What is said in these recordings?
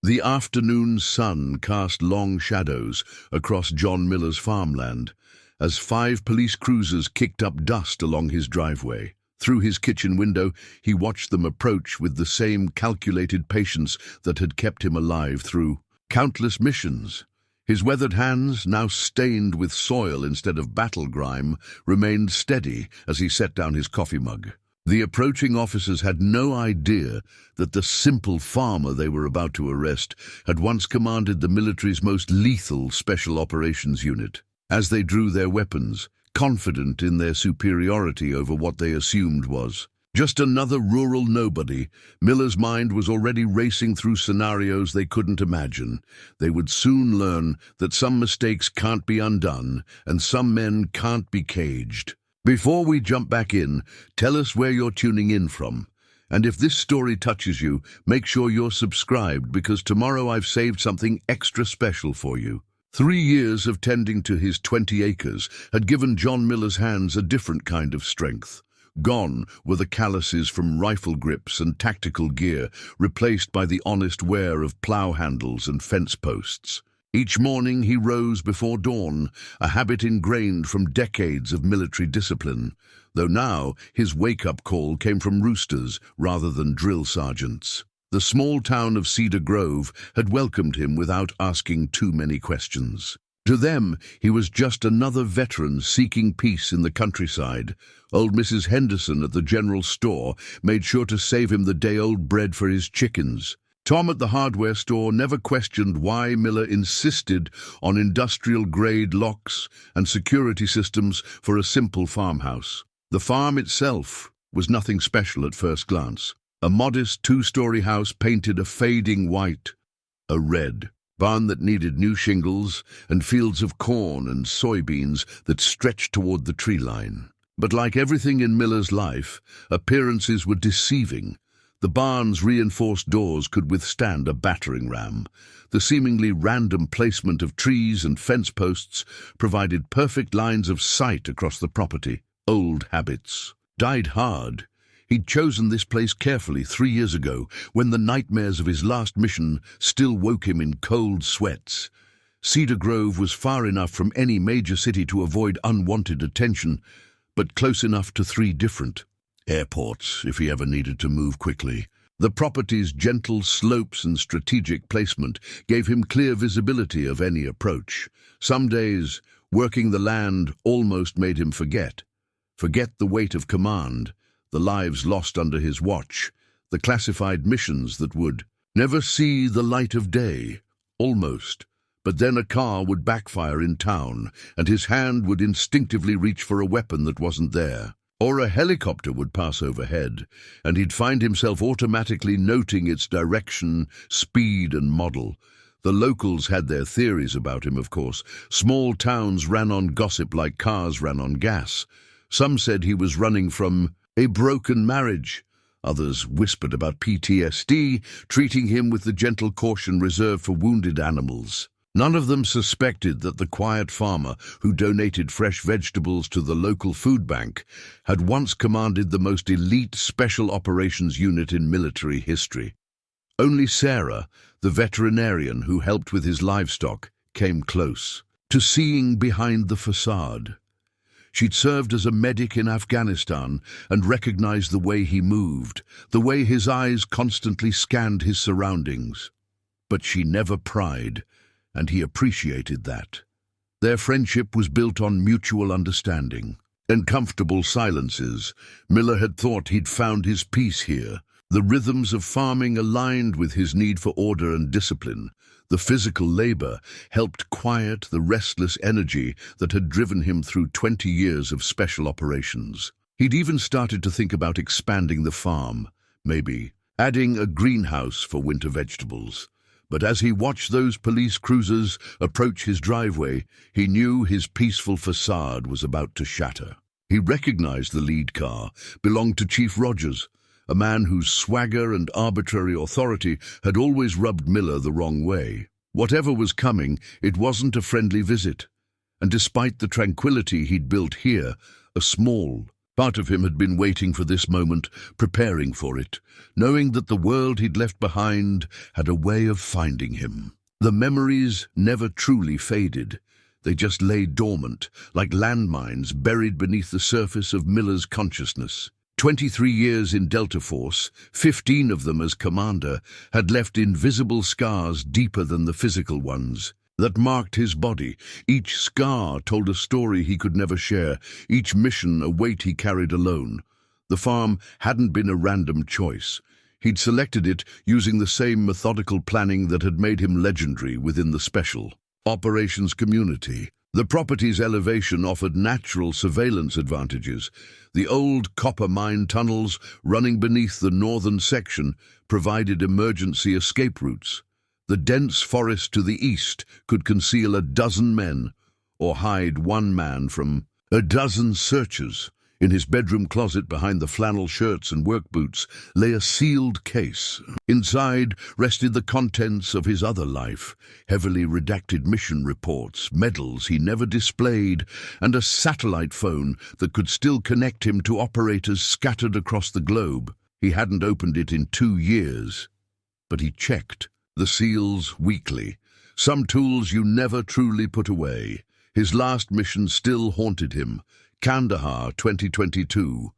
The afternoon sun cast long shadows across John Miller's farmland as 5 police cruisers kicked up dust along his driveway. Through his kitchen window, he watched them approach with the same calculated patience that had kept him alive through countless missions. His weathered hands, now stained with soil instead of battle grime, remained steady as he set down his coffee mug. The approaching officers had no idea that the simple farmer they were about to arrest had once commanded the military's most lethal special operations unit. As they drew their weapons, confident in their superiority over what they assumed was just another rural nobody, Miller's mind was already racing through scenarios they couldn't imagine. They would soon learn that some mistakes can't be undone and some men can't be caged. Before we jump back in, tell us where you're tuning in from. And if this story touches you, make sure you're subscribed because tomorrow I've saved something extra special for you. 3 years of tending to his 20 acres had given John Miller's hands a different kind of strength. Gone were the calluses from rifle grips and tactical gear, replaced by the honest wear of plow handles and fence posts. Each morning he rose before dawn, a habit ingrained from decades of military discipline, though now his wake-up call came from roosters rather than drill sergeants. The small town of Cedar Grove had welcomed him without asking too many questions. To them, he was just another veteran seeking peace in the countryside. Old Mrs. Henderson at the general store made sure to save him the day-old bread for his chickens. Tom at the hardware store never questioned why Miller insisted on industrial-grade locks and security systems for a simple farmhouse. The farm itself was nothing special at first glance. A modest 2-story house painted a fading white, a red, barn that needed new shingles, and fields of corn and soybeans that stretched toward the tree line. But like everything in Miller's life, appearances were deceiving. The barn's reinforced doors could withstand a battering ram. The seemingly random placement of trees and fence posts provided perfect lines of sight across the property. Old habits died hard. He'd chosen this place carefully 3 years ago, when the nightmares of his last mission still woke him in cold sweats. Cedar Grove was far enough from any major city to avoid unwanted attention, but close enough to 3 different airports if he ever needed to move quickly. The property's gentle slopes and strategic placement gave him clear visibility of any approach. Some days, working the land almost made him forget the weight of command, the lives lost under his watch, the classified missions that would never see the light of day, almost. But then a car would backfire in town, and his hand would instinctively reach for a weapon that wasn't there. Or a helicopter would pass overhead, and he'd find himself automatically noting its direction, speed, and model. The locals had their theories about him, of course. Small towns ran on gossip like cars ran on gas. Some said he was running from a broken marriage. Others whispered about PTSD, treating him with the gentle caution reserved for wounded animals. None of them suspected that the quiet farmer who donated fresh vegetables to the local food bank had once commanded the most elite special operations unit in military history. Only Sarah, the veterinarian who helped with his livestock, came close to seeing behind the facade. She'd served as a medic in Afghanistan and recognized the way he moved, the way his eyes constantly scanned his surroundings. But she never pried, and he appreciated that. Their friendship was built on mutual understanding. In comfortable silences, Miller had thought he'd found his peace here. The rhythms of farming aligned with his need for order and discipline. The physical labor helped quiet the restless energy that had driven him through 20 years of special operations. He'd even started to think about expanding the farm, maybe adding a greenhouse for winter vegetables. But as he watched those police cruisers approach his driveway, he knew his peaceful facade was about to shatter. He recognized the lead car belonged to Chief Rogers, a man whose swagger and arbitrary authority had always rubbed Miller the wrong way. Whatever was coming, it wasn't a friendly visit. And despite the tranquility he'd built here, a small, Part of him had been waiting for this moment, preparing for it, knowing that the world he'd left behind had a way of finding him. The memories never truly faded. They just lay dormant, like landmines buried beneath the surface of Miller's consciousness. 23 years in Delta Force, 15 of them as commander, had left invisible scars deeper than the physical ones that marked his body. Each scar told a story he could never share, each mission a weight he carried alone. The farm hadn't been a random choice. He'd selected it using the same methodical planning that had made him legendary within the Special Operations community. The property's elevation offered natural surveillance advantages. The old copper mine tunnels running beneath the northern section provided emergency escape routes. The dense forest to the east could conceal a dozen men or hide one man from a dozen searchers. In his bedroom closet behind the flannel shirts and work boots lay a sealed case. Inside rested the contents of his other life, heavily redacted mission reports, medals he never displayed, and a satellite phone that could still connect him to operators scattered across the globe. He hadn't opened it in 2 years, but he checked the seals weekly. Some tools you never truly put away. His last mission still haunted him. Kandahar 2022.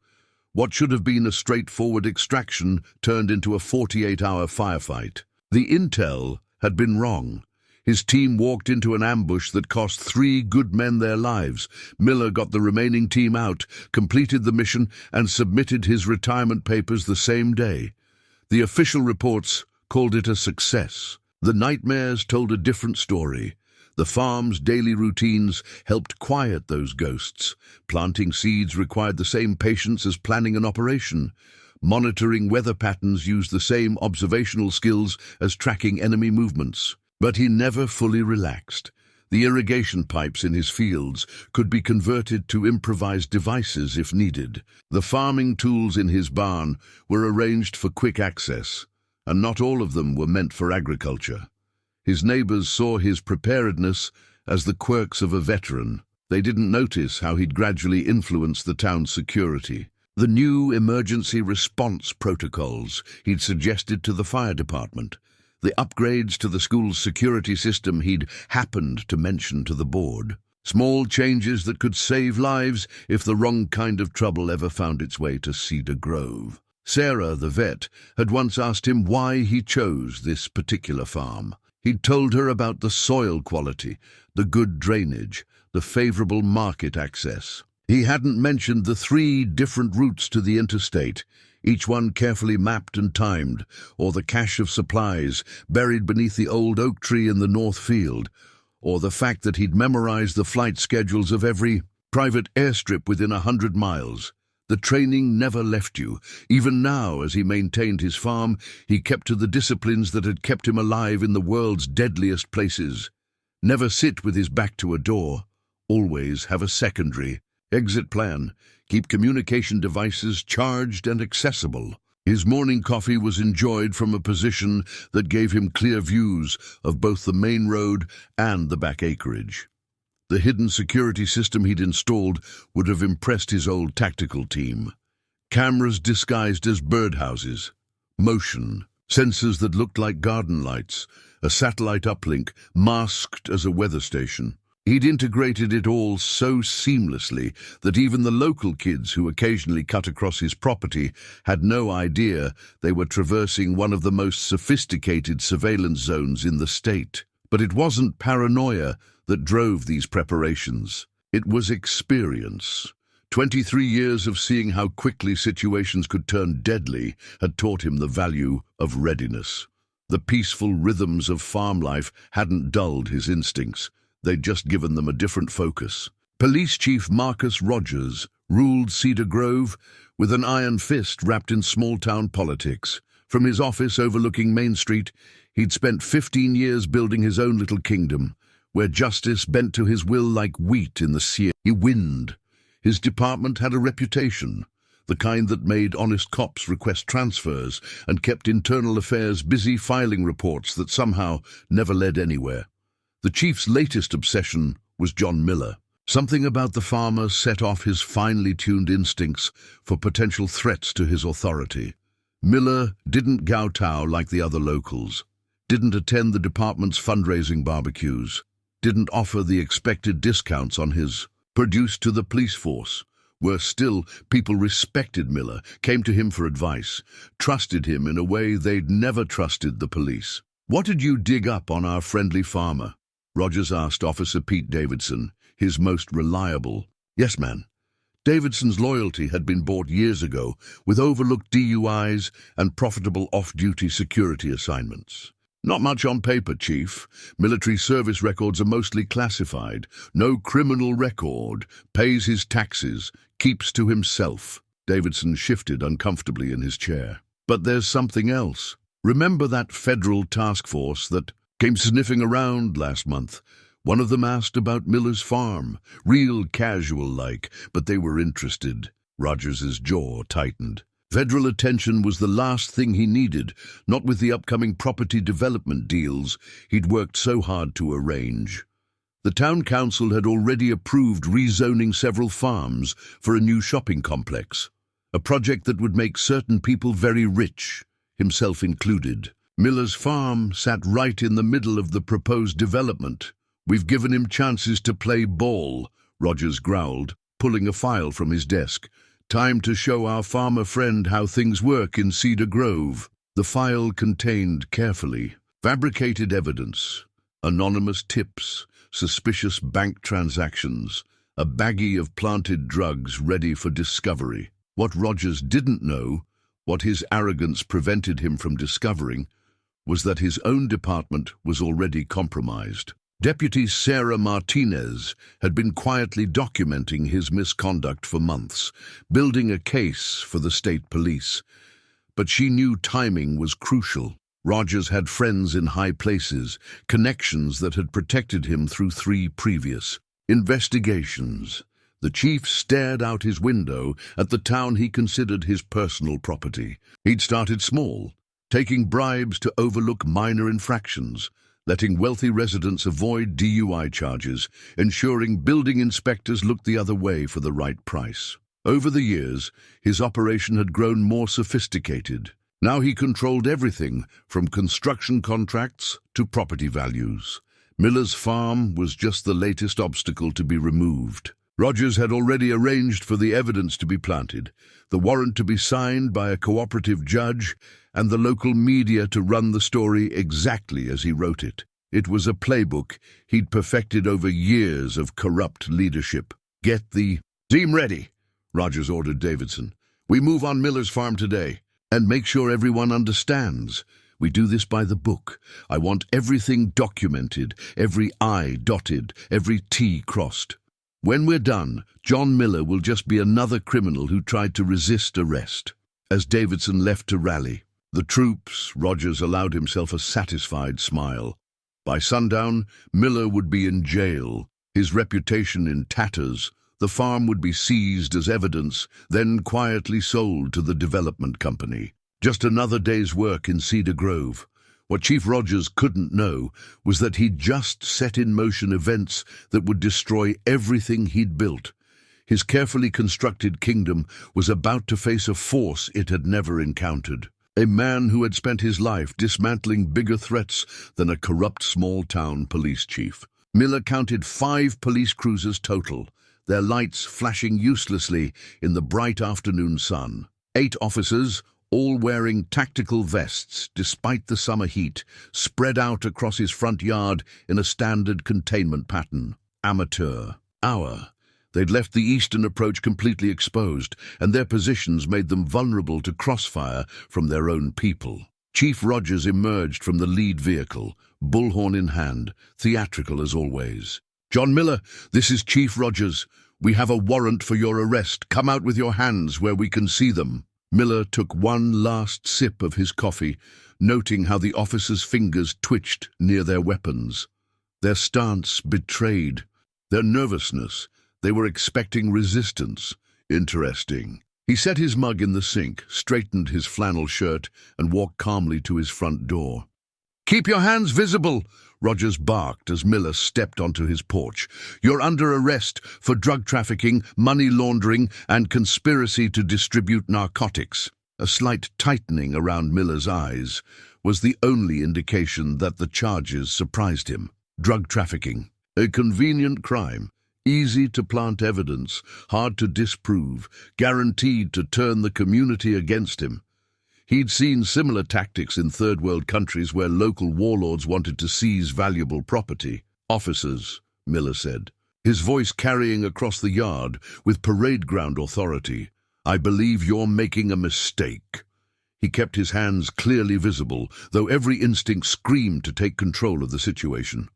What should have been a straightforward extraction turned into a 48-hour firefight. The intel had been wrong. His team walked into an ambush that cost 3 good men their lives. Miller got the remaining team out, completed the mission, and submitted his retirement papers the same day. The official reports called it a success. The nightmares told a different story. The farm's daily routines helped quiet those ghosts. Planting seeds required the same patience as planning an operation. Monitoring weather patterns used the same observational skills as tracking enemy movements. But he never fully relaxed. The irrigation pipes in his fields could be converted to improvised devices if needed. The farming tools in his barn were arranged for quick access, and not all of them were meant for agriculture. His neighbors saw his preparedness as the quirks of a veteran. They didn't notice how he'd gradually influenced the town's security. The new emergency response protocols he'd suggested to the fire department. The upgrades to the school's security system he'd happened to mention to the board. Small changes that could save lives if the wrong kind of trouble ever found its way to Cedar Grove. Sarah, the vet, had once asked him why he chose this particular farm. He'd told her about the soil quality, the good drainage, the favorable market access. He hadn't mentioned the 3 different routes to the interstate, each one carefully mapped and timed, or the cache of supplies buried beneath the old oak tree in the north field, or the fact that he'd memorized the flight schedules of every private airstrip within 100 miles. The training never left you. Even now, as he maintained his farm, he kept to the disciplines that had kept him alive in the world's deadliest places. Never sit with his back to a door. Always have a secondary exit plan. Keep communication devices charged and accessible. His morning coffee was enjoyed from a position that gave him clear views of both the main road and the back acreage. The hidden security system he'd installed would have impressed his old tactical team. Cameras disguised as birdhouses, motion, sensors that looked like garden lights, a satellite uplink masked as a weather station. He'd integrated it all so seamlessly that even the local kids who occasionally cut across his property had no idea they were traversing one of the most sophisticated surveillance zones in the state. But it wasn't paranoia that drove these preparations. It was experience. 23 years of seeing how quickly situations could turn deadly had taught him the value of readiness. The peaceful rhythms of farm life hadn't dulled his instincts. They'd just given them a different focus. Police Chief Marcus Rogers ruled Cedar Grove with an iron fist wrapped in small-town politics. From his office overlooking Main Street, he'd spent 15 years building his own little kingdom, where justice bent to his will like wheat in the sear. He wind. His department had a reputation, the kind that made honest cops request transfers and kept internal affairs busy filing reports that somehow never led anywhere. The chief's latest obsession was John Miller. Something about the farmer set off his finely tuned instincts for potential threats to his authority. Miller didn't kowtow like the other locals, didn't attend the department's fundraising barbecues, didn't offer the expected discounts on his produce to the police force. Worse still, people respected Miller, came to him for advice, trusted him in a way they'd never trusted the police. "What did you dig up on our friendly farmer?" Rogers asked Officer Pete Davidson, his most reliable. "Yes, man." Davidson's loyalty had been bought years ago with overlooked DUIs and profitable off-duty security assignments. "Not much on paper, Chief. Military service records are mostly classified. No criminal record. Pays his taxes. Keeps to himself." Davidson shifted uncomfortably in his chair. "But there's something else. Remember that federal task force that came sniffing around last month? One of them asked about Miller's farm. Real casual-like, but they were interested." Rogers's jaw tightened. Federal attention was the last thing he needed, not with the upcoming property development deals he'd worked so hard to arrange. The town council had already approved rezoning several farms for a new shopping complex, a project that would make certain people very rich, himself included. Miller's farm sat right in the middle of the proposed development. "We've given him chances to play ball," Rogers growled, pulling a file from his desk. "Time to show our farmer friend how things work in Cedar Grove." The file contained carefully fabricated evidence, anonymous tips, suspicious bank transactions, a baggie of planted drugs ready for discovery. What Rogers didn't know, what his arrogance prevented him from discovering, was that his own department was already compromised. Deputy Sarah Martinez had been quietly documenting his misconduct for months, building a case for the state police. But she knew timing was crucial. Rogers had friends in high places, connections that had protected him through 3 previous investigations. The chief stared out his window at the town he considered his personal property. He'd started small, taking bribes to overlook minor infractions, letting wealthy residents avoid DUI charges, ensuring building inspectors looked the other way for the right price. Over the years, his operation had grown more sophisticated. Now he controlled everything from construction contracts to property values. Miller's farm was just the latest obstacle to be removed. Rogers had already arranged for the evidence to be planted, the warrant to be signed by a cooperative judge, and the local media to run the story exactly as he wrote it. It was a playbook he'd perfected over years of corrupt leadership. "Get the team ready," Rogers ordered Davidson. "We move on Miller's farm today, and make sure everyone understands. We do this by the book. I want everything documented, every I dotted, every T crossed. When we're done, John Miller will just be another criminal who tried to resist arrest." As Davidson left to rally the troops, Rogers allowed himself a satisfied smile. By sundown, Miller would be in jail, his reputation in tatters. The farm would be seized as evidence, then quietly sold to the development company. Just another day's work in Cedar Grove. What Chief Rogers couldn't know was that he'd just set in motion events that would destroy everything he'd built. His carefully constructed kingdom was about to face a force it had never encountered. A man who had spent his life dismantling bigger threats than a corrupt small-town police chief. Miller counted 5 police cruisers total, their lights flashing uselessly in the bright afternoon sun. 8 officers, all wearing tactical vests despite the summer heat, spread out across his front yard in a standard containment pattern. Amateur. They'd left the eastern approach completely exposed, and their positions made them vulnerable to crossfire from their own people. Chief Rogers emerged from the lead vehicle, bullhorn in hand, theatrical as always. "John Miller, this is Chief Rogers. We have a warrant for your arrest. Come out with your hands where we can see them." Miller took one last sip of his coffee, noting how the officers' fingers twitched near their weapons. Their stance betrayed their nervousness. They were expecting resistance. Interesting. He set his mug in the sink, straightened his flannel shirt, and walked calmly to his front door. "Keep your hands visible," Rogers barked as Miller stepped onto his porch. "You're under arrest for drug trafficking, money laundering, and conspiracy to distribute narcotics." A slight tightening around Miller's eyes was the only indication that the charges surprised him. Drug trafficking, a convenient crime, easy to plant evidence, hard to disprove, guaranteed to turn the community against him. He'd seen similar tactics in third-world countries where local warlords wanted to seize valuable property. "Officers," Miller said, his voice carrying across the yard with parade ground authority, "I believe you're making a mistake." He kept his hands clearly visible, though every instinct screamed to take control of the situation.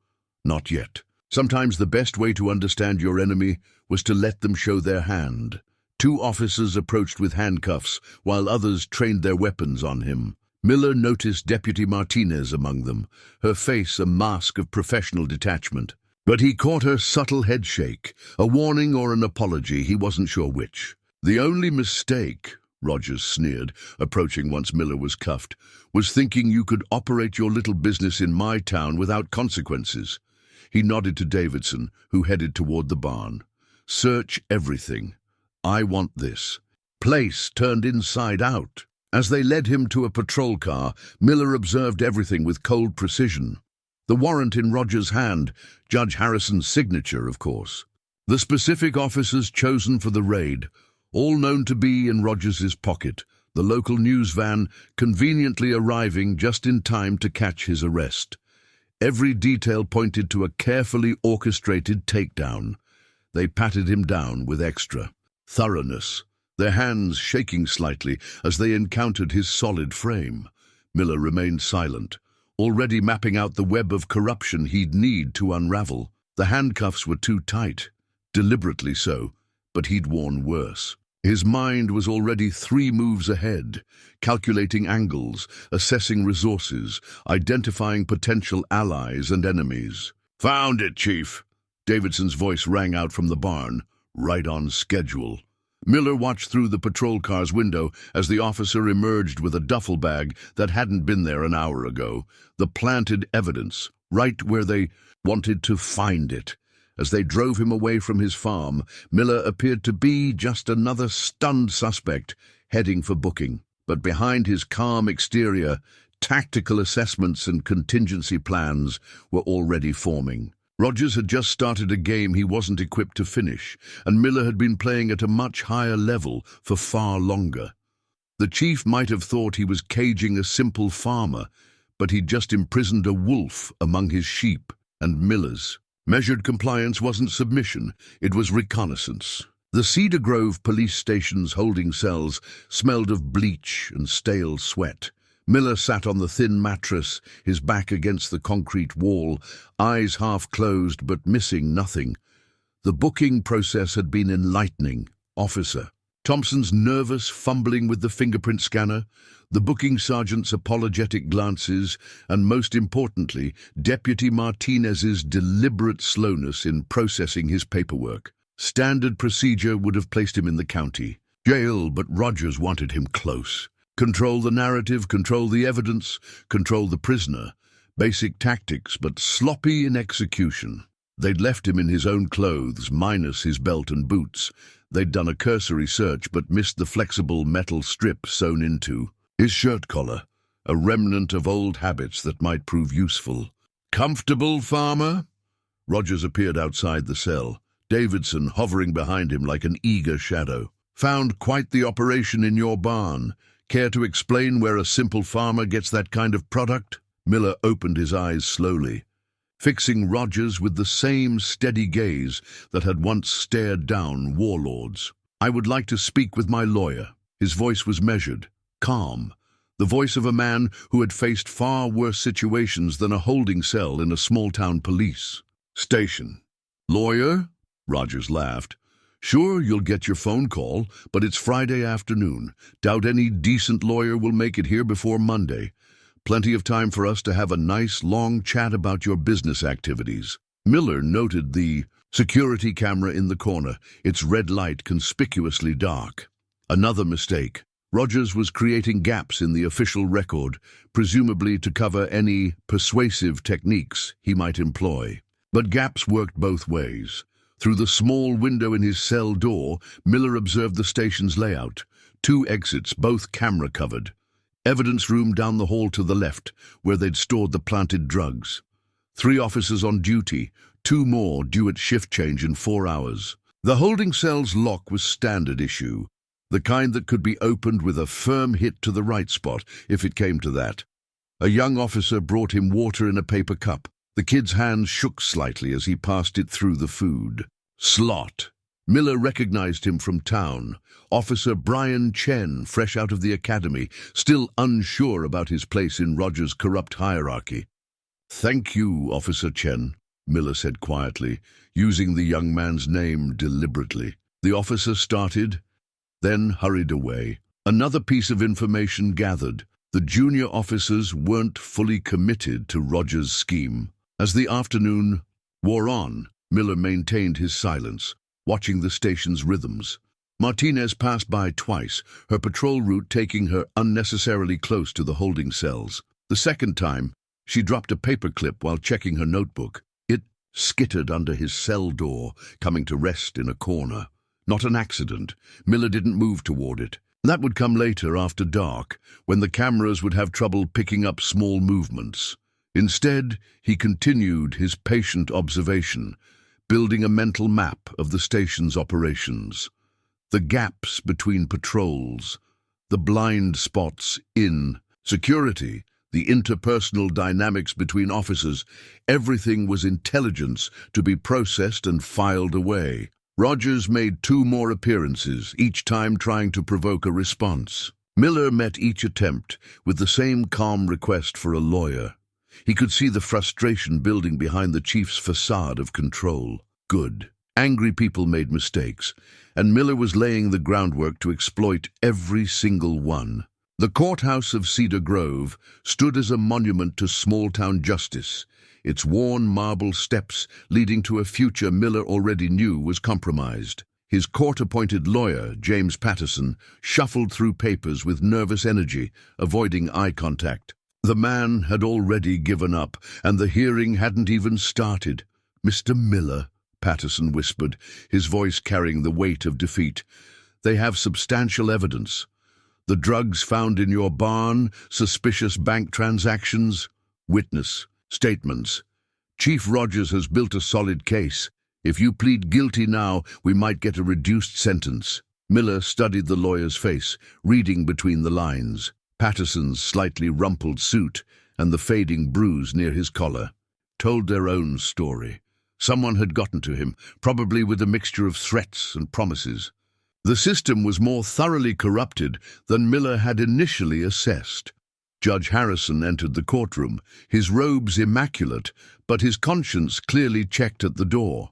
Not yet. Sometimes the best way to understand your enemy was to let them show their hand. 2 officers approached with handcuffs, while others trained their weapons on him. Miller noticed Deputy Martinez among them, her face a mask of professional detachment. But he caught her subtle headshake, a warning or an apology, he wasn't sure which. "The only mistake," Rogers sneered, approaching once Miller was cuffed, "was thinking you could operate your little business in my town without consequences." He nodded to Davidson, who headed toward the barn. "Search everything. I want this." Place turned inside out. As they led him to a patrol car, Miller observed everything with cold precision. The warrant in Rogers' hand, Judge Harrison's signature, of course. The specific officers chosen for the raid, all known to be in Rogers's pocket, the local news van conveniently arriving just in time to catch his arrest. Every detail pointed to a carefully orchestrated takedown. They patted him down with extra thoroughness, their hands shaking slightly as they encountered his solid frame. Miller remained silent, already mapping out the web of corruption he'd need to unravel. The handcuffs were too tight, deliberately so, but he'd worn worse. His mind was already 3 moves ahead, calculating angles, assessing resources, identifying potential allies and enemies. "Found it, Chief." Davidson's voice rang out from the barn, right on schedule. Miller watched through the patrol car's window as the officer emerged with a duffel bag that hadn't been there an hour ago, the planted evidence, right where they wanted to find it. As they drove him away from his farm, Miller appeared to be just another stunned suspect heading for booking. But behind his calm exterior, tactical assessments and contingency plans were already forming. Rogers had just started a game he wasn't equipped to finish, and Miller had been playing at a much higher level for far longer. The chief might have thought he was caging a simple farmer, but he'd just imprisoned a wolf among his sheep and Miller's. Measured compliance wasn't submission, it was reconnaissance. The Cedar Grove police station's holding cells smelled of bleach and stale sweat. Miller sat on the thin mattress, his back against the concrete wall, eyes half closed but missing nothing. The booking process had been enlightening. Officer Thompson's nervous fumbling with the fingerprint scanner, the booking sergeant's apologetic glances, and most importantly, Deputy Martinez's deliberate slowness in processing his paperwork. Standard procedure would have placed him in the county jail, but Rogers wanted him close. Control the narrative, control the evidence, control the prisoner. Basic tactics, but sloppy in execution. They'd left him in his own clothes, minus his belt and boots. They'd done a cursory search, but missed the flexible metal strip sewn into his shirt collar, a remnant of old habits that might prove useful. "Comfortable, farmer?" Rogers appeared outside the cell, Davidson hovering behind him like an eager shadow. "Found quite the operation in your barn. Care to explain where a simple farmer gets that kind of product?" Miller opened his eyes slowly, fixing Rogers with the same steady gaze that had once stared down warlords. "I would like to speak with my lawyer." His voice was measured, calm, the voice of a man who had faced far worse situations than a holding cell in a small-town police station. "Lawyer?" Rogers laughed. "Sure, you'll get your phone call, but it's Friday afternoon. Doubt any decent lawyer will make it here before Monday. Plenty of time for us to have a nice, long chat about your business activities." Miller noted the security camera in the corner, its red light conspicuously dark. Another mistake. Rogers was creating gaps in the official record, presumably to cover any persuasive techniques he might employ. But gaps worked both ways. Through the small window in his cell door, Miller observed the station's layout. 2 exits, both camera-covered. Evidence room down the hall to the left, where they'd stored the planted drugs. 3 officers on duty, 2 more due at shift change in 4 hours. The holding cell's lock was standard issue, the kind that could be opened with a firm hit to the right spot, if it came to that. A young officer brought him water in a paper cup. The kid's hands shook slightly as he passed it through the food. Slot. Miller recognized him from town. Officer Brian Chen, fresh out of the academy, still unsure about his place in Rogers' corrupt hierarchy. "Thank you, Officer Chen," Miller said quietly, using the young man's name deliberately. The officer started, then hurried away. Another piece of information gathered. The junior officers weren't fully committed to Rogers' scheme. As the afternoon wore on, Miller maintained his silence, watching the station's rhythms. Martinez passed by twice, her patrol route taking her unnecessarily close to the holding cells. The second time, she dropped a paperclip while checking her notebook. It skittered under his cell door, coming to rest in a corner. Not an accident. Miller didn't move toward it. That would come later, after dark, when the cameras would have trouble picking up small movements. Instead, he continued his patient observation, building a mental map of the station's operations. The gaps between patrols, the blind spots in security, the interpersonal dynamics between officers, everything was intelligence to be processed and filed away. Rogers made 2 more appearances, each time trying to provoke a response. Miller met each attempt with the same calm request for a lawyer. He could see the frustration building behind the chief's facade of control. Good. Angry people made mistakes, and Miller was laying the groundwork to exploit every single one. The courthouse of Cedar Grove stood as a monument to small-town justice, its worn marble steps leading to a future Miller already knew was compromised. His court-appointed lawyer, James Patterson, shuffled through papers with nervous energy, avoiding eye contact. The man had already given up, and the hearing hadn't even started. "Mr. Miller," Patterson whispered, his voice carrying the weight of defeat, "they have substantial evidence. The drugs found in your barn, suspicious bank transactions, witness statements. Chief Rogers has built a solid case. If you plead guilty now, we might get a reduced sentence." Miller studied the lawyer's face, reading between the lines. Patterson's slightly rumpled suit and the fading bruise near his collar told their own story. Someone had gotten to him, probably with a mixture of threats and promises. The system was more thoroughly corrupted than Miller had initially assessed. Judge Harrison entered the courtroom, his robes immaculate, but his conscience clearly checked at the door.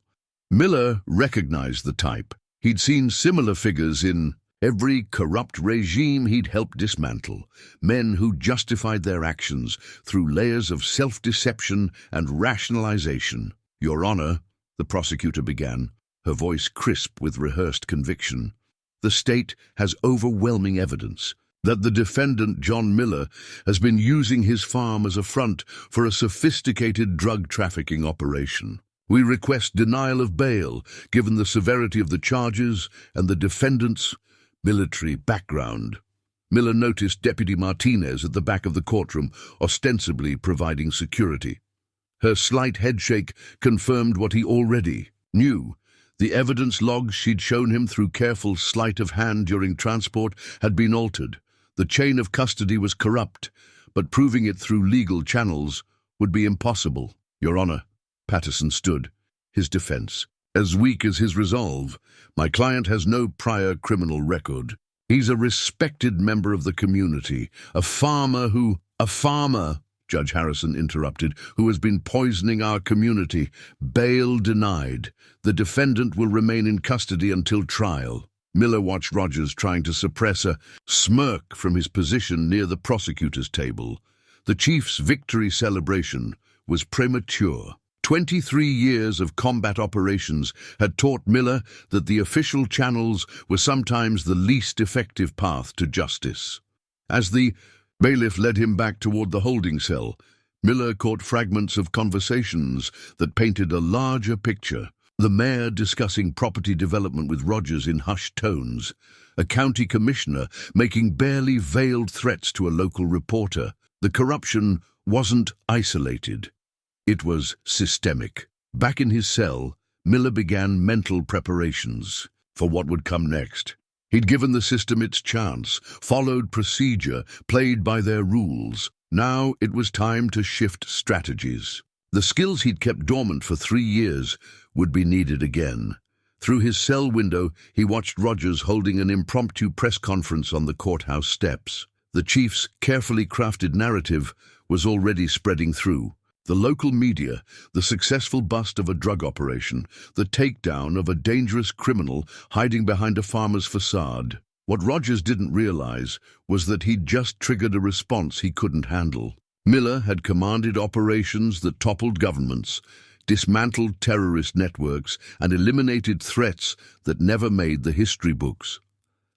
Miller recognized the type. He'd seen similar figures in every corrupt regime he'd helped dismantle, men who justified their actions through layers of self-deception and rationalization. "Your Honor," the prosecutor began, her voice crisp with rehearsed conviction, "the state has overwhelming evidence that the defendant, John Miller, has been using his farm as a front for a sophisticated drug trafficking operation. We request denial of bail, given the severity of the charges and the defendant's military background." Miller noticed Deputy Martinez at the back of the courtroom, ostensibly providing security. Her slight headshake confirmed what he already knew. The evidence logs she'd shown him through careful sleight of hand during transport had been altered. The chain of custody was corrupt, but proving it through legal channels would be impossible. "Your Honor," Patterson stood, his defense as weak as his resolve. "My client has no prior criminal record. He's a respected member of the community, a farmer, Judge Harrison interrupted, "who has been poisoning our community. Bail denied. The defendant will remain in custody until trial." Miller watched Rogers trying to suppress a smirk from his position near the prosecutor's table. The chief's victory celebration was premature. 23 years of combat operations had taught Miller that the official channels were sometimes the least effective path to justice. As the bailiff led him back toward the holding cell, Miller caught fragments of conversations that painted a larger picture. The mayor discussing property development with Rogers in hushed tones, a county commissioner making barely veiled threats to a local reporter. The corruption wasn't isolated. It was systemic. Back in his cell, Miller began mental preparations for what would come next. He'd given the system its chance, followed procedure, played by their rules. Now it was time to shift strategies. The skills he'd kept dormant for 3 years would be needed again. Through his cell window, he watched Rogers holding an impromptu press conference on the courthouse steps. The chief's carefully crafted narrative was already spreading through. The local media, the successful bust of a drug operation, the takedown of a dangerous criminal hiding behind a farmer's facade. What Rogers didn't realize was that he'd just triggered a response he couldn't handle. Miller had commanded operations that toppled governments, dismantled terrorist networks, and eliminated threats that never made the history books.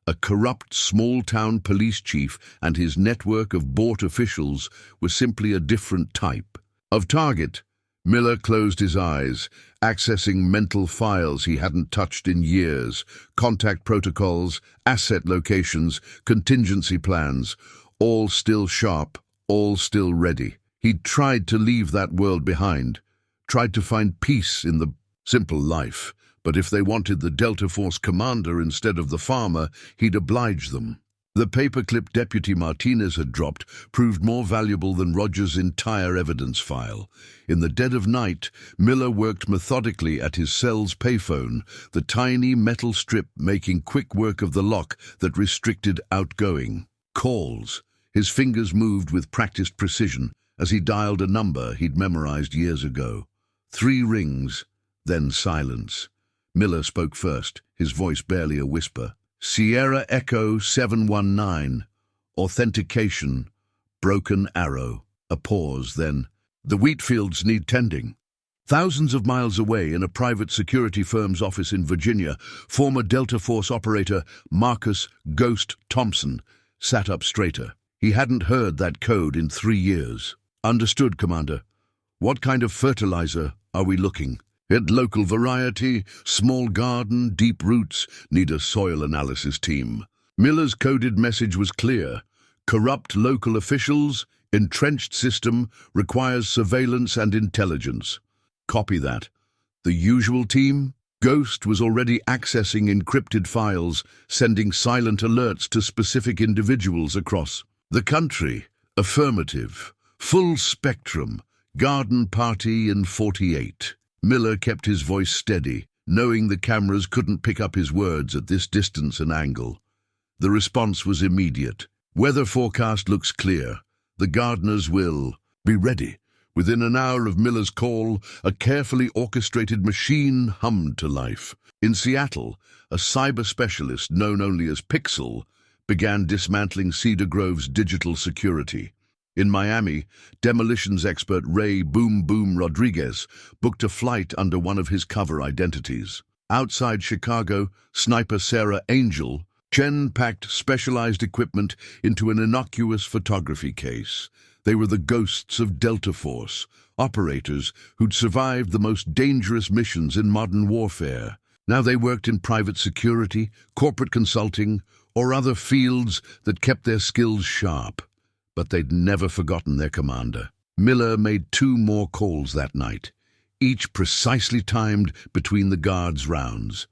A corrupt small-town police chief and his network of bought officials were simply a different type of target. Miller closed his eyes, accessing mental files he hadn't touched in years, contact protocols, asset locations, contingency plans, all still sharp, all still ready. He'd tried to leave that world behind, tried to find peace in the simple life, but if they wanted the Delta Force commander instead of the farmer, he'd oblige them. The paperclip Deputy Martinez had dropped proved more valuable than Rogers' entire evidence file. In the dead of night, Miller worked methodically at his cell's payphone, the tiny metal strip making quick work of the lock that restricted outgoing calls. His fingers moved with practiced precision as he dialed a number he'd memorized years ago. 3 rings, then silence. Miller spoke first, his voice barely a whisper. Sierra Echo 719. Authentication. Broken arrow. A pause, then. The wheat fields need tending. Thousands of miles away, in a private security firm's office in Virginia, former Delta Force operator Marcus "Ghost" Thompson sat up straighter. He hadn't heard that code in 3 years. Understood, Commander. What kind of fertilizer are we looking? At local variety, small garden, deep roots, need a soil analysis team. Miller's coded message was clear. Corrupt local officials, entrenched system, requires surveillance and intelligence. Copy that. The usual team? Ghost was already accessing encrypted files, sending silent alerts to specific individuals across the country. Affirmative. Full spectrum. Garden party in 48. Miller kept his voice steady, knowing the cameras couldn't pick up his words at this distance and angle. The response was immediate. Weather forecast looks clear. The gardeners will be ready. Within an hour of Miller's call, a carefully orchestrated machine hummed to life. In Seattle, a cyber specialist known only as Pixel began dismantling Cedar Grove's digital security. In Miami, demolitions expert Ray Boom Boom Rodriguez booked a flight under one of his cover identities. Outside Chicago, sniper Sarah Angel Chen packed specialized equipment into an innocuous photography case. They were the ghosts of Delta Force, operators who'd survived the most dangerous missions in modern warfare. Now they worked in private security, corporate consulting, or other fields that kept their skills sharp. But they'd never forgotten their commander. Miller made 2 more calls that night, each precisely timed between the guards' rounds.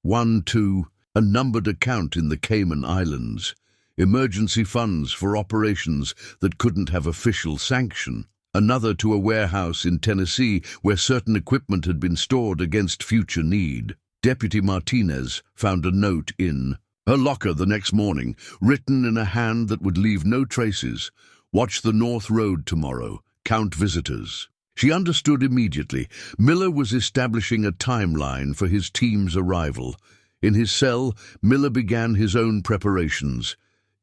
1 to a numbered account in the Cayman Islands, emergency funds for operations that couldn't have official sanction. Another to a warehouse in Tennessee where certain equipment had been stored against future need. Deputy Martinez found a note in her locker the next morning, written in a hand that would leave no traces. Watch the North Road tomorrow. Count visitors. She understood immediately. Miller was establishing a timeline for his team's arrival. In his cell, Miller began his own preparations.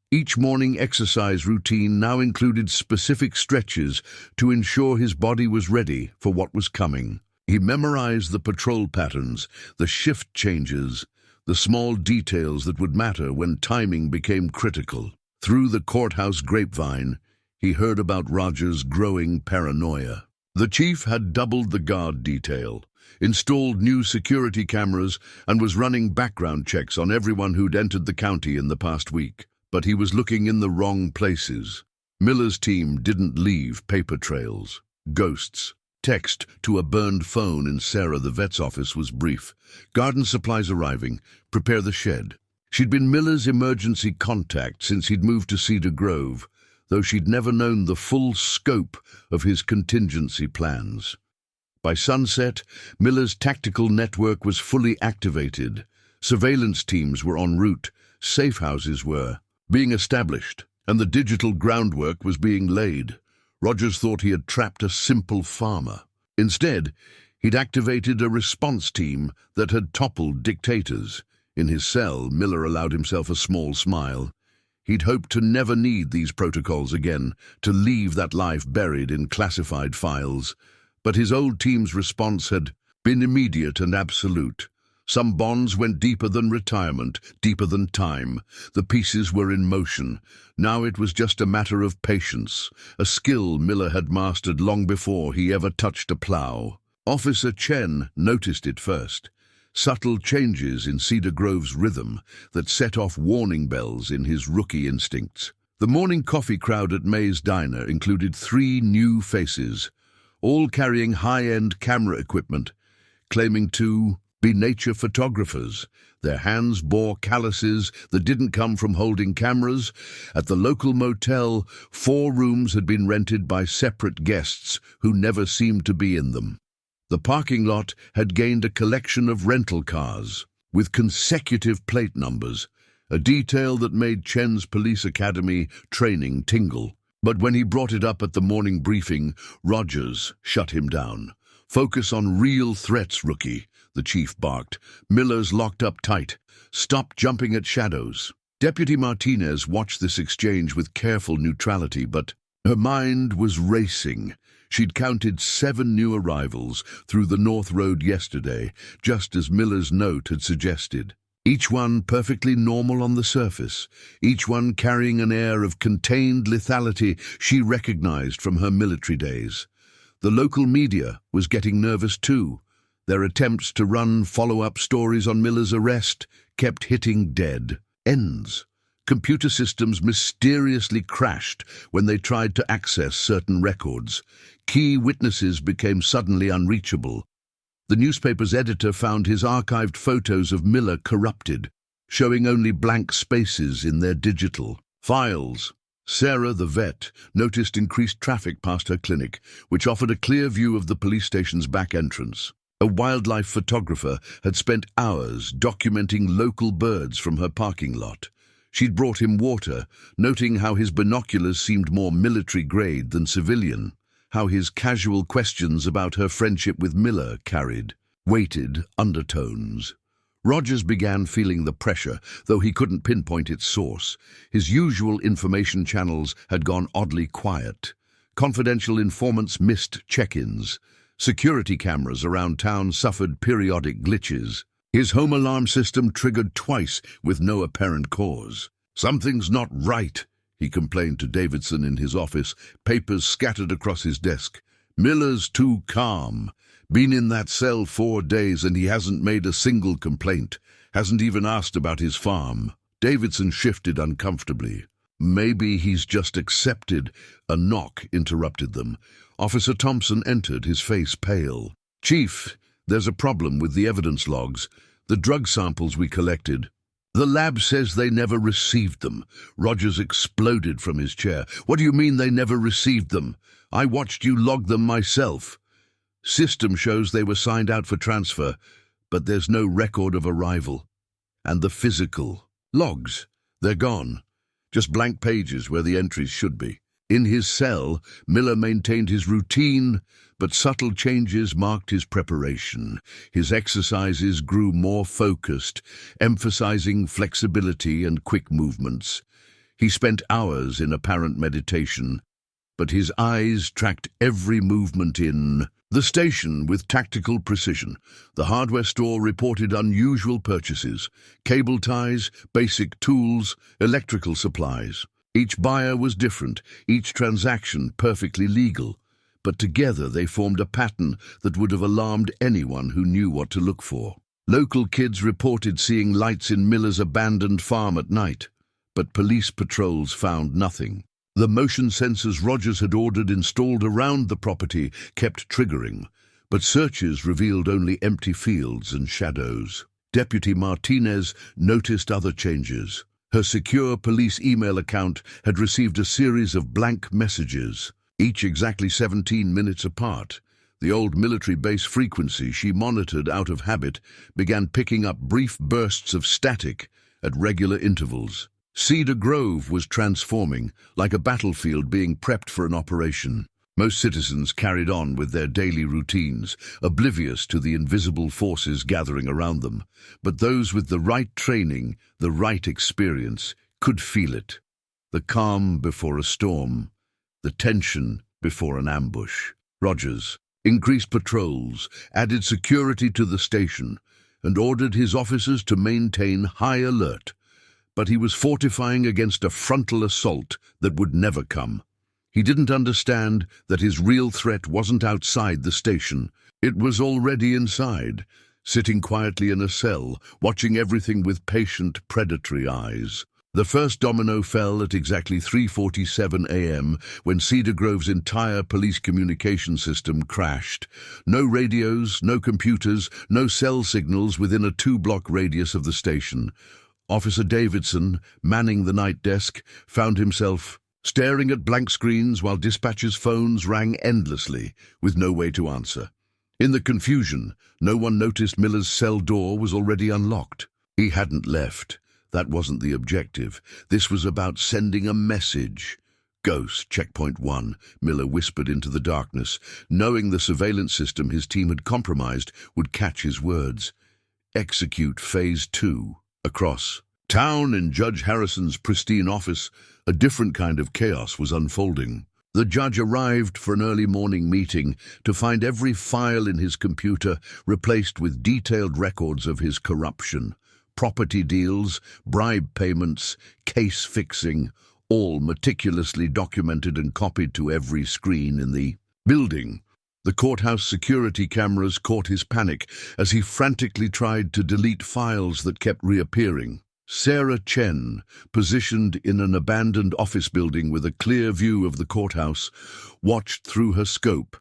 Each morning exercise routine now included specific stretches to ensure his body was ready for what was coming. He memorized the patrol patterns, the shift changes, the small details that would matter when timing became critical. Through the courthouse grapevine, he heard about Rogers' growing paranoia. The chief had doubled the guard detail, installed new security cameras, and was running background checks on everyone who'd entered the county in the past week. But he was looking in the wrong places. Miller's team didn't leave paper trails. Ghosts. Text to a burned phone in Sarah the vet's office was brief. Garden supplies arriving. Prepare the shed. She'd been Miller's emergency contact since he'd moved to Cedar Grove, though she'd never known the full scope of his contingency plans. By sunset, Miller's tactical network was fully activated. Surveillance teams were en route. Safe houses were being established, and the digital groundwork was being laid. Rogers thought he had trapped a simple farmer. Instead, he'd activated a response team that had toppled dictators. In his cell, Miller allowed himself a small smile. He'd hoped to never need these protocols again, to leave that life buried in classified files. But his old team's response had been immediate and absolute. Some bonds went deeper than retirement, deeper than time. The pieces were in motion. Now it was just a matter of patience, a skill Miller had mastered long before he ever touched a plow. Officer Chen noticed it first. Subtle changes in Cedar Grove's rhythm that set off warning bells in his rookie instincts. The morning coffee crowd at May's Diner included 3 new faces, all carrying high-end camera equipment, claiming to be nature photographers. Their hands bore calluses that didn't come from holding cameras. At the local motel, 4 rooms had been rented by separate guests who never seemed to be in them. The parking lot had gained a collection of rental cars with consecutive plate numbers, a detail that made Chen's police academy training tingle. But when he brought it up at the morning briefing, Rogers shut him down. "Focus on real threats, rookie," the chief barked. "Miller's locked up tight. Stop jumping at shadows." Deputy Martinez watched this exchange with careful neutrality, but her mind was racing. She'd counted 7 new arrivals through the North Road yesterday, just as Miller's note had suggested. Each one perfectly normal on the surface, each one carrying an air of contained lethality she recognized from her military days. The local media was getting nervous too. Their attempts to run follow-up stories on Miller's arrest kept hitting dead ends. Computer systems mysteriously crashed when they tried to access certain records. Key witnesses became suddenly unreachable. The newspaper's editor found his archived photos of Miller corrupted, showing only blank spaces in their digital files. Sarah, the vet, noticed increased traffic past her clinic, which offered a clear view of the police station's back entrance. A wildlife photographer had spent hours documenting local birds from her parking lot. She'd brought him water, noting how his binoculars seemed more military-grade than civilian, how his casual questions about her friendship with Miller carried weighted undertones. Rogers began feeling the pressure, though he couldn't pinpoint its source. His usual information channels had gone oddly quiet. Confidential informants missed check-ins. Security cameras around town suffered periodic glitches. His home alarm system triggered twice with no apparent cause. "Something's not right," he complained to Davidson in his office, papers scattered across his desk. "Miller's too calm. Been in that cell 4 days and he hasn't made a single complaint. Hasn't even asked about his farm." Davidson shifted uncomfortably. "Maybe he's just accepted." A knock interrupted them. Officer Thompson entered, his face pale. "Chief, there's a problem with the evidence logs. The drug samples we collected. The lab says they never received them." Rogers exploded from his chair. "What do you mean they never received them? I watched you log them myself. System shows they were signed out for transfer, but there's no record of arrival. And the physical logs, they're gone. Just blank pages where the entries should be." In his cell, Miller maintained his routine, but subtle changes marked his preparation. His exercises grew more focused, emphasizing flexibility and quick movements. He spent hours in apparent meditation, but his eyes tracked every movement in the station with tactical precision. The hardware store reported unusual purchases: cable ties, basic tools, electrical supplies. Each buyer was different, each transaction perfectly legal, but together they formed a pattern that would have alarmed anyone who knew what to look for. Local kids reported seeing lights in Miller's abandoned farm at night, but police patrols found nothing. The motion sensors Rogers had ordered installed around the property kept triggering, but searches revealed only empty fields and shadows. Deputy Martinez noticed other changes. Her secure police email account had received a series of blank messages, each exactly 17 minutes apart. The old military base frequency she monitored out of habit began picking up brief bursts of static at regular intervals. Cedar Grove was transforming, like a battlefield being prepped for an operation. Most citizens carried on with their daily routines, oblivious to the invisible forces gathering around them. But those with the right training, the right experience, could feel it. The calm before a storm, the tension before an ambush. Rogers increased patrols, added security to the station, and ordered his officers to maintain high alert. But he was fortifying against a frontal assault that would never come. He didn't understand that his real threat wasn't outside the station. It was already inside, sitting quietly in a cell, watching everything with patient, predatory eyes. The first domino fell at exactly 3:47 a.m. when Cedar Grove's entire police communication system crashed. No radios, no computers, no cell signals within a 2-block radius of the station. Officer Davidson, manning the night desk, found himself staring at blank screens while dispatchers' phones rang endlessly, with no way to answer. In the confusion, no one noticed Miller's cell door was already unlocked. He hadn't left. That wasn't the objective. This was about sending a message. "Ghost, checkpoint 1, Miller whispered into the darkness, knowing the surveillance system his team had compromised would catch his words. "Execute phase 2. Across town, in Judge Harrison's pristine office, a different kind of chaos was unfolding. The judge arrived for an early morning meeting to find every file in his computer replaced with detailed records of his corruption. Property deals, bribe payments, case fixing, all meticulously documented and copied to every screen in the building. The courthouse security cameras caught his panic as he frantically tried to delete files that kept reappearing. Sarah Chen, positioned in an abandoned office building with a clear view of the courthouse, watched through her scope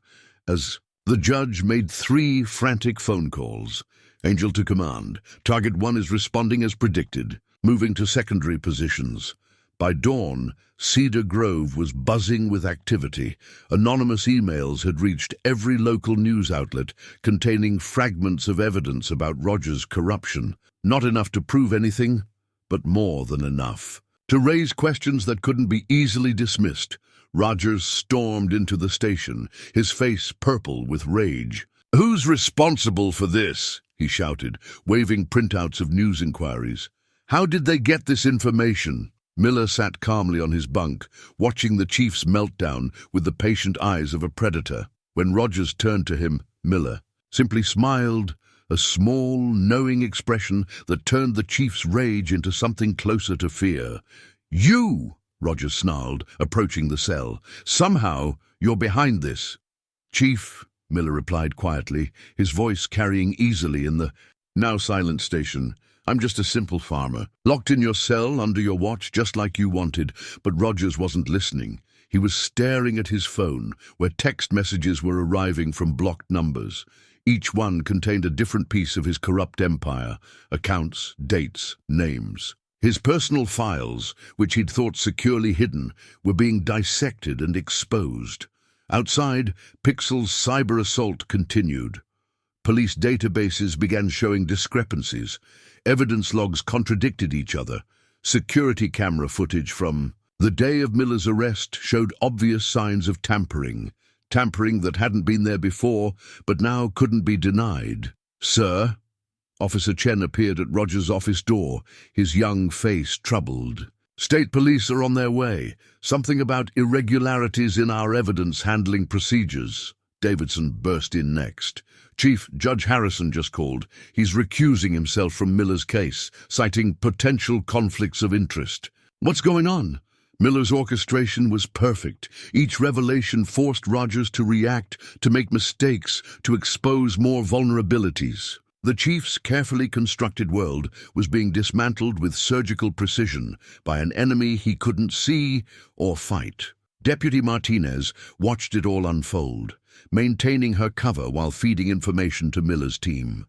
as the judge made 3 frantic phone calls. "Angel to command. Target 1 is responding as predicted, moving to secondary positions." By dawn, Cedar Grove was buzzing with activity. Anonymous emails had reached every local news outlet containing fragments of evidence about Rogers' corruption. Not enough to prove anything, but more than enough to raise questions that couldn't be easily dismissed. Rogers stormed into the station, his face purple with rage. "Who's responsible for this?" he shouted, waving printouts of news inquiries. "How did they get this information?" Miller sat calmly on his bunk, watching the chief's meltdown with the patient eyes of a predator. When Rogers turned to him, Miller simply smiled, a small, knowing expression that turned the chief's rage into something closer to fear. "You!" Rogers snarled, approaching the cell. "Somehow, you're behind this." "Chief," Miller replied quietly, his voice carrying easily in the now silent station, "I'm just a simple farmer, locked in your cell under your watch just like you wanted." But Rogers wasn't listening. He was staring at his phone, where text messages were arriving from blocked numbers. Each one contained a different piece of his corrupt empire: accounts, dates, names. His personal files, which he'd thought securely hidden, were being dissected and exposed. Outside, Pixel's cyber assault continued. Police databases began showing discrepancies. Evidence logs contradicted each other. Security camera footage from the day of Miller's arrest showed obvious signs of tampering that hadn't been there before, but now couldn't be denied. "Sir?" Officer Chen appeared at Rogers' office door, his young face troubled. State police are on their way. Something about irregularities in our evidence handling procedures. Davidson burst in next. Chief, Judge Harrison just called. He's recusing himself from Miller's case, citing potential conflicts of interest. What's going on? Miller's orchestration was perfect. Each revelation forced Rogers to react, to make mistakes, to expose more vulnerabilities. The chief's carefully constructed world was being dismantled with surgical precision by an enemy he couldn't see or fight. Deputy Martinez watched it all unfold, maintaining her cover while feeding information to Miller's team.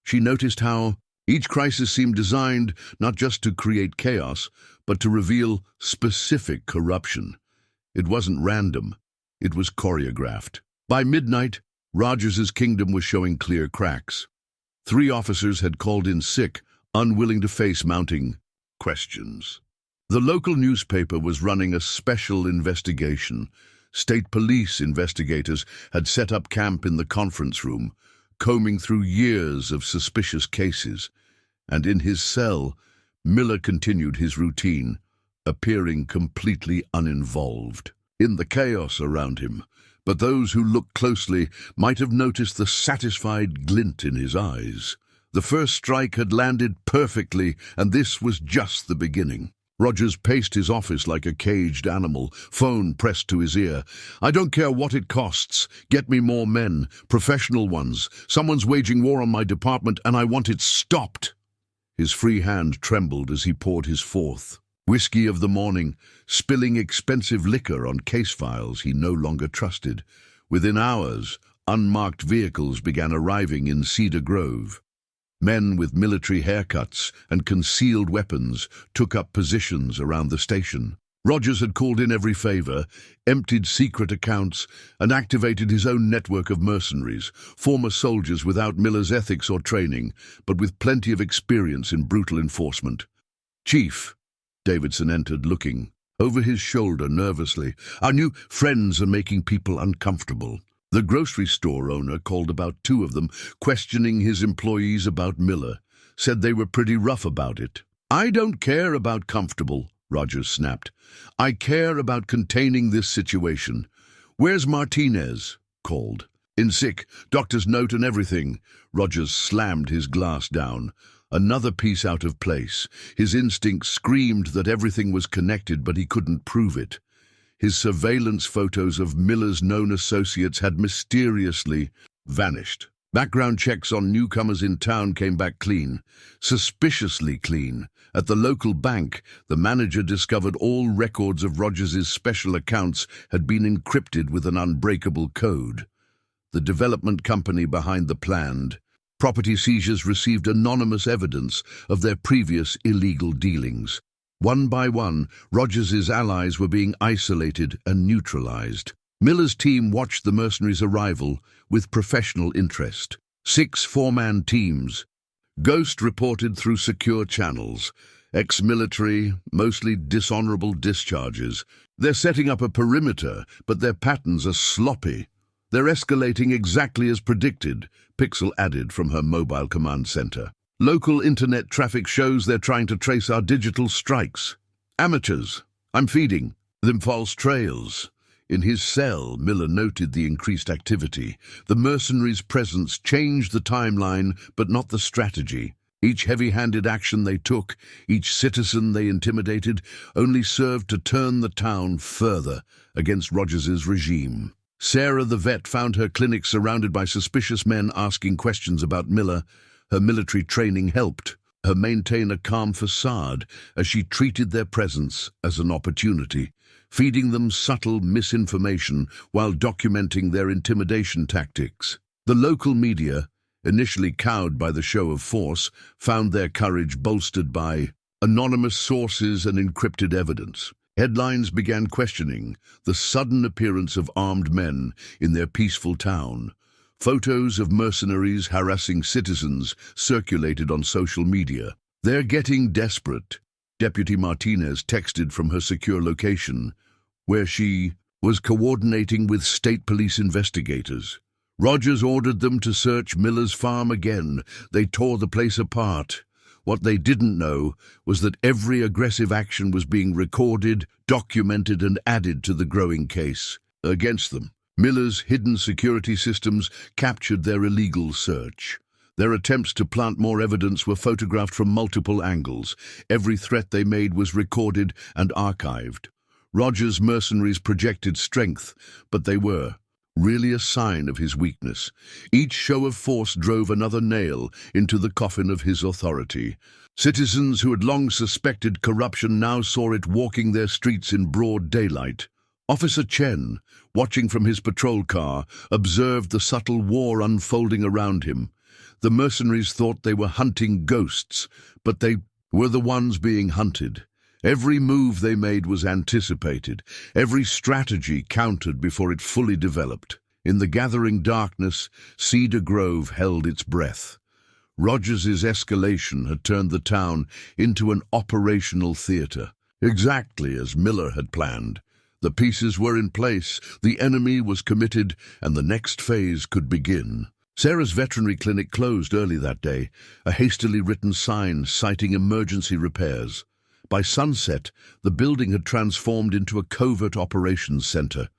She noticed how each crisis seemed designed not just to create chaos, but to reveal specific corruption. It wasn't random, it was choreographed. By midnight, Rogers's kingdom was showing clear cracks. 3 officers had called in sick, unwilling to face mounting questions. The local newspaper was running a special investigation. State police investigators had set up camp in the conference room, combing through years of suspicious cases. And in his cell, Miller continued his routine, appearing completely uninvolved in the chaos around him. But those who looked closely might have noticed the satisfied glint in his eyes. The first strike had landed perfectly, and this was just the beginning. Rogers paced his office like a caged animal, phone pressed to his ear. "I don't care what it costs. Get me more men, professional ones. Someone's waging war on my department, and I want it stopped." His free hand trembled as he poured his fourth whiskey of the morning, spilling expensive liquor on case files he no longer trusted. Within hours, unmarked vehicles began arriving in Cedar Grove. Men with military haircuts and concealed weapons took up positions around the station. Rogers had called in every favor, emptied secret accounts, and activated his own network of mercenaries, former soldiers without Miller's ethics or training, but with plenty of experience in brutal enforcement. "Chief," Davidson entered, looking over his shoulder nervously. "Our new friends are making people uncomfortable." The grocery store owner called about 2 of them, questioning his employees about Miller, said they were pretty rough about it. "I don't care about comfortable," Rogers snapped. "I care about containing this situation." "Where's Martinez?" called. "In sick, doctor's note and everything." Rogers slammed his glass down. Another piece out of place. His instinct screamed that everything was connected, but he couldn't prove it. His surveillance photos of Miller's known associates had mysteriously vanished. Background checks on newcomers in town came back clean, suspiciously clean. At the local bank, the manager discovered all records of Rogers's special accounts had been encrypted with an unbreakable code. The development company behind the planned property seizures received anonymous evidence of their previous illegal dealings. One by one, Rogers's allies were being isolated and neutralized. Miller's team watched the mercenaries' arrival with professional interest. 6 4-man teams. Ghost reported through secure channels. Ex-military, mostly dishonorable discharges. They're setting up a perimeter, but their patterns are sloppy. They're escalating exactly as predicted, Pixel added from her mobile command center. Local internet traffic shows they're trying to trace our digital strikes. Amateurs. I'm feeding them false trails. In his cell, Miller noted the increased activity. The mercenaries' presence changed the timeline, but not the strategy. Each heavy-handed action they took, each citizen they intimidated, only served to turn the town further against Rogers's regime. Sarah the vet found her clinic surrounded by suspicious men asking questions about Miller. Her military training helped her maintain a calm facade as she treated their presence as an opportunity, feeding them subtle misinformation while documenting their intimidation tactics. The local media, initially cowed by the show of force, found their courage bolstered by anonymous sources and encrypted evidence. Headlines began questioning the sudden appearance of armed men in their peaceful town. Photos of mercenaries harassing citizens circulated on social media. "They're getting desperate," Deputy Martinez texted from her secure location, where she was coordinating with state police investigators. Rogers ordered them to search Miller's farm again. They tore the place apart. What they didn't know was that every aggressive action was being recorded, documented, and added to the growing case against them. Miller's hidden security systems captured their illegal search. Their attempts to plant more evidence were photographed from multiple angles. Every threat they made was recorded and archived. Rogers' mercenaries projected strength, but they were really a sign of his weakness. Each show of force drove another nail into the coffin of his authority. Citizens who had long suspected corruption now saw it walking their streets in broad daylight. Officer Chen, watching from his patrol car, observed the subtle war unfolding around him. The mercenaries thought they were hunting ghosts, but they were the ones being hunted. Every move they made was anticipated. Every strategy countered before it fully developed. In the gathering darkness, Cedar Grove held its breath. Rogers's escalation had turned the town into an operational theater, exactly as Miller had planned. The pieces were in place, the enemy was committed, and the next phase could begin. Sarah's veterinary clinic closed early that day, a hastily written sign citing emergency repairs. By sunset, the building had transformed into a covert operations center.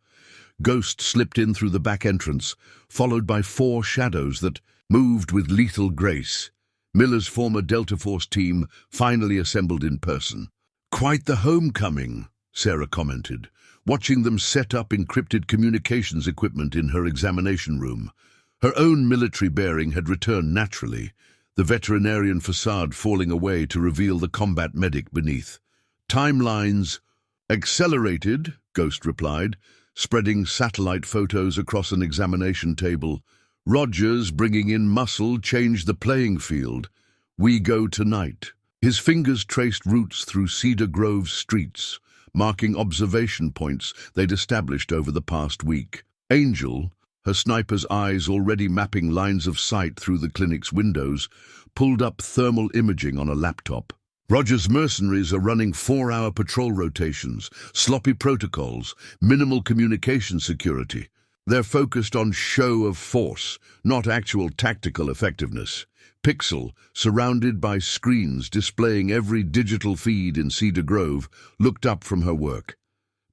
Ghost slipped in through the back entrance, followed by 4 shadows that moved with lethal grace. Miller's former Delta Force team finally assembled in person. "Quite the homecoming," Sarah commented, watching them set up encrypted communications equipment in her examination room. Her own military bearing had returned naturally, the veterinarian facade falling away to reveal the combat medic beneath. "Timelines accelerated," Ghost replied, spreading satellite photos across an examination table. "Rogers, bringing in muscle, changed the playing field. We go tonight." His fingers traced routes through Cedar Grove's streets, marking observation points they'd established over the past week. Angel, her sniper's eyes already mapping lines of sight through the clinic's windows, pulled up thermal imaging on a laptop. Rogers' mercenaries are running 4-hour patrol rotations, sloppy protocols, minimal communication security. They're focused on show of force, not actual tactical effectiveness. Pixel, surrounded by screens displaying every digital feed in Cedar Grove, looked up from her work.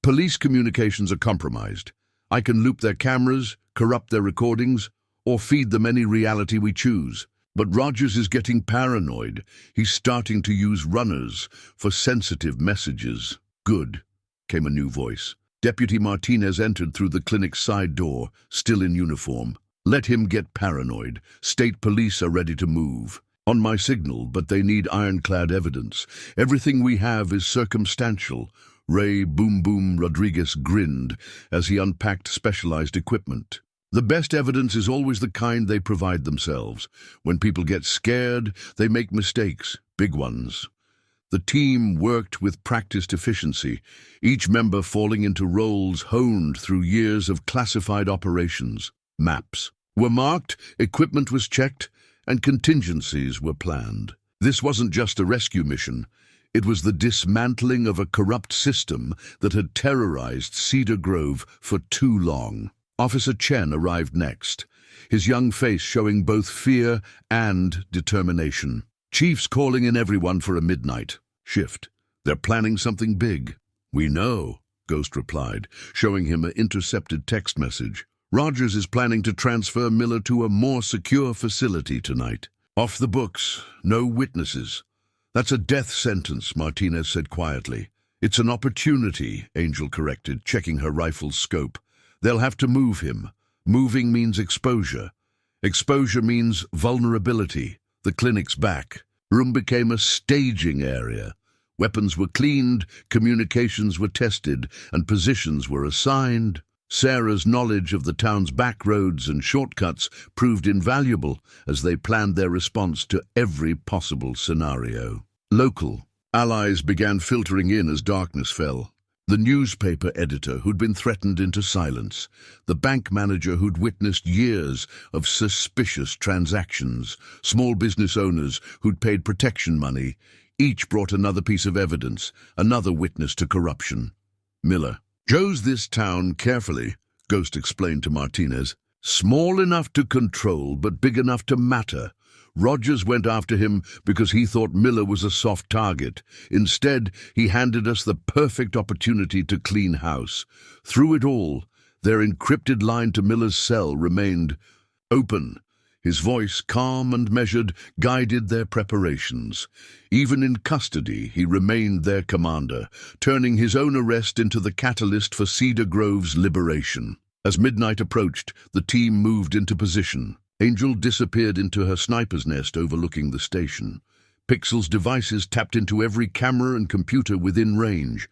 "Police communications are compromised. I can loop their cameras, corrupt their recordings, or feed them any reality we choose. But Rogers is getting paranoid. He's starting to use runners for sensitive messages." "Good," came a new voice. Deputy Martinez entered through the clinic's side door, still in uniform. "Let him get paranoid. State police are ready to move. On my signal, but they need ironclad evidence. Everything we have is circumstantial." Ray Boom Boom Rodriguez grinned as he unpacked specialized equipment. "The best evidence is always the kind they provide themselves. When people get scared, they make mistakes, big ones." The team worked with practiced efficiency, each member falling into roles honed through years of classified operations. Maps were marked, equipment was checked, and contingencies were planned. This wasn't just a rescue mission. It was the dismantling of a corrupt system that had terrorized Cedar Grove for too long. Officer Chen arrived next, his young face showing both fear and determination. "Chief's calling in everyone for a midnight shift. They're planning something big." "We know," Ghost replied, showing him an intercepted text message. "Rogers is planning to transfer Miller to a more secure facility tonight. Off the books, no witnesses." "That's a death sentence," Martinez said quietly. "It's an opportunity," Angel corrected, checking her rifle's scope. "They'll have to move him. Moving means exposure. Exposure means vulnerability. The clinic's back. Room became a staging area. Weapons were cleaned, communications were tested, and positions were assigned. Sarah's knowledge of the town's back roads and shortcuts proved invaluable as they planned their response to every possible scenario. Local allies began filtering in as darkness fell. The newspaper editor who'd been threatened into silence, the bank manager who'd witnessed years of suspicious transactions, small business owners who'd paid protection money, each brought another piece of evidence, another witness to corruption. Miller. "Chose this town carefully," Ghost explained to Martinez. Small enough to control, but big enough to matter. Rogers went after him because he thought Miller was a soft target. Instead, he handed us the perfect opportunity to clean house. Through it all, their encrypted line to Miller's cell remained open. His voice, calm and measured, guided their preparations. Even in custody, he remained their commander, turning his own arrest into the catalyst for Cedar Grove's liberation. As midnight approached, the team moved into position. Angel disappeared into her sniper's nest overlooking the station. Pixel's devices tapped into every camera and computer within range.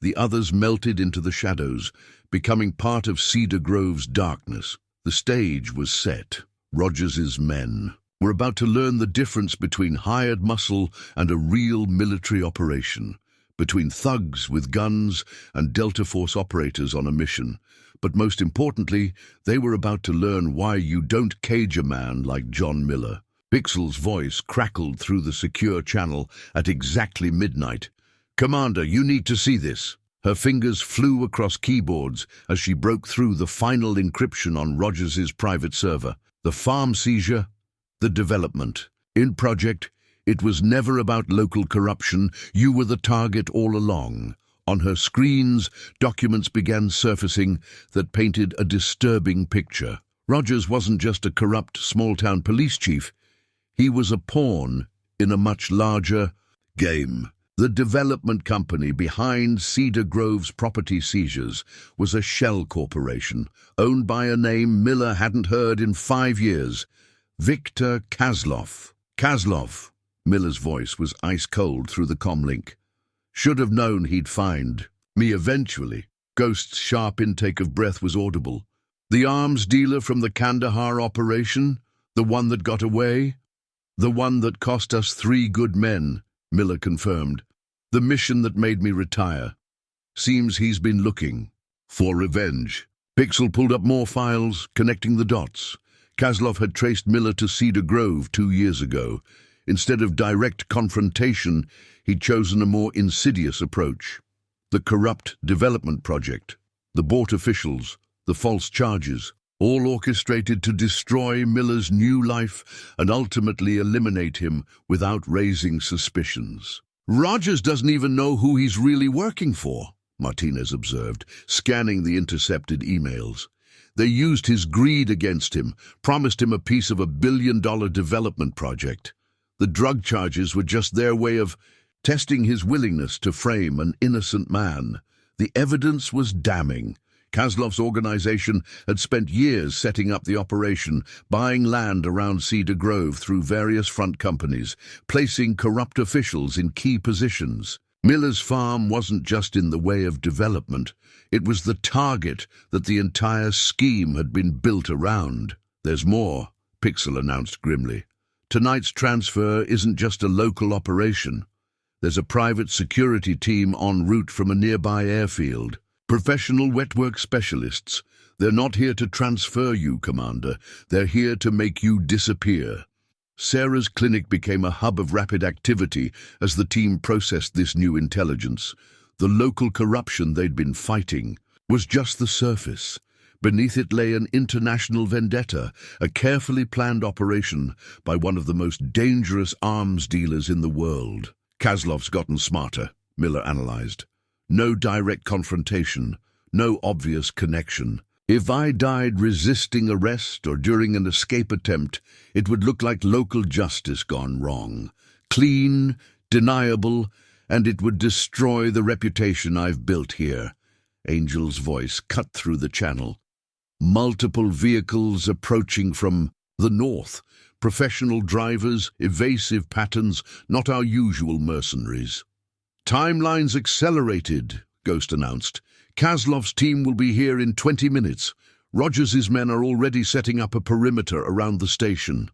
The others melted into the shadows, becoming part of Cedar Grove's darkness. The stage was set. Rogers's men were about to learn the difference between hired muscle and a real military operation, between thugs with guns and Delta Force operators on a mission. But most importantly, they were about to learn why you don't cage a man like John Miller. Pixel's voice crackled through the secure channel at exactly midnight. "Commander, you need to see this." Her fingers flew across keyboards as she broke through the final encryption on Rogers's private server. The farm seizure, the development. In Project, it was never about local corruption. You were the target all along. On her screens, documents began surfacing that painted a disturbing picture. Rogers wasn't just a corrupt small-town police chief. He was a pawn in a much larger game. The development company behind Cedar Grove's property seizures was a shell corporation, owned by a name Miller hadn't heard in 5 years. Victor Kozlov. Kozlov. Miller's voice was ice-cold through the comlink. Should have known he'd find me eventually. Ghost's sharp intake of breath was audible. The arms dealer from the Kandahar operation? The one that got away? The one that cost us 3 good men, Miller confirmed. The mission that made me retire. Seems he's been looking for revenge. Pixel pulled up more files, connecting the dots. Kozlov had traced Miller to Cedar Grove 2 years ago. Instead of direct confrontation, he'd chosen a more insidious approach. The corrupt development project, the bought officials, the false charges, all orchestrated to destroy Miller's new life and ultimately eliminate him without raising suspicions. "Rogers doesn't even know who he's really working for," Martinez observed, scanning the intercepted emails. They used his greed against him, promised him a piece of $1 billion development project. The drug charges were just their way of testing his willingness to frame an innocent man. The evidence was damning. Kozlov's organization had spent years setting up the operation, buying land around Cedar Grove through various front companies, placing corrupt officials in key positions. Miller's farm wasn't just in the way of development. It was the target that the entire scheme had been built around. "There's more," Pixel announced grimly. "Tonight's transfer isn't just a local operation. There's a private security team en route from a nearby airfield. Professional wetwork specialists. They're not here to transfer you, Commander. They're here to make you disappear." Sarah's clinic became a hub of rapid activity as the team processed this new intelligence. The local corruption they'd been fighting was just the surface. Beneath it lay an international vendetta, a carefully planned operation by one of the most dangerous arms dealers in the world. "Kozlov's gotten smarter," Miller analyzed. "No direct confrontation, no obvious connection. If I died resisting arrest or during an escape attempt, it would look like local justice gone wrong. Clean, deniable, and it would destroy the reputation I've built here." Angel's voice cut through the channel. Multiple vehicles approaching from the north. Professional drivers, evasive patterns, not our usual mercenaries. "Timelines accelerated," Ghost announced. "Kozlov's team will be here in 20 minutes. Rogers's men are already setting up a perimeter around the station."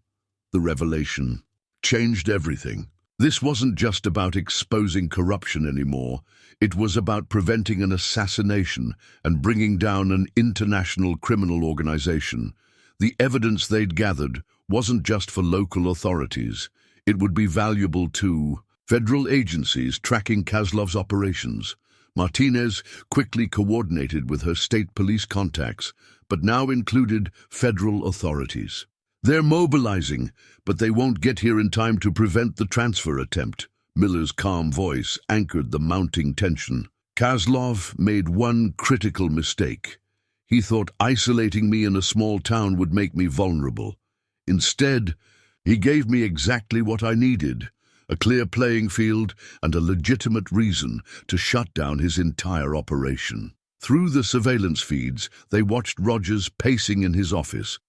The revelation changed everything. This wasn't just about exposing corruption anymore. It was about preventing an assassination and bringing down an international criminal organization. The evidence they'd gathered wasn't just for local authorities. It would be valuable to federal agencies tracking Kozlov's operations. Martinez quickly coordinated with her state police contacts, but now included federal authorities. They're mobilizing, but they won't get here in time to prevent the transfer attempt. Miller's calm voice anchored the mounting tension. Kozlov made one critical mistake. He thought isolating me in a small town would make me vulnerable. Instead, he gave me exactly what I needed: a clear playing field and a legitimate reason to shut down his entire operation. Through the surveillance feeds, they watched Rogers pacing in his office,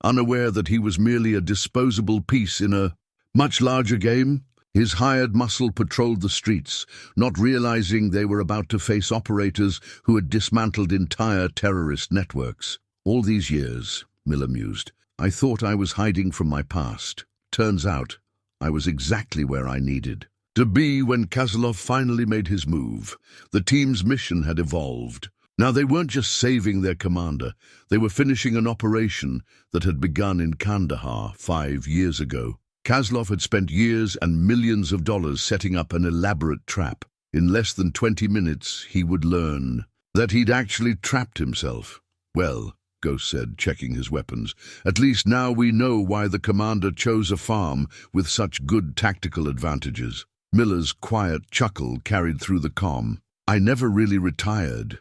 unaware that he was merely a disposable piece in a much larger game. His hired muscle patrolled the streets, not realizing they were about to face operators who had dismantled entire terrorist networks. All these years, Miller mused, I thought I was hiding from my past. Turns out, I was exactly where I needed to be when Kozlov finally made his move. The team's mission had evolved. Now they weren't just saving their commander, they were finishing an operation that had begun in Kandahar 5 years ago. Kozlov had spent years and millions of dollars setting up an elaborate trap. In less than 20 minutes, he would learn that he'd actually trapped himself. Well, Ghost said, checking his weapons, at least now we know why the commander chose a farm with such good tactical advantages. Miller's quiet chuckle carried through the comm. I never really retired.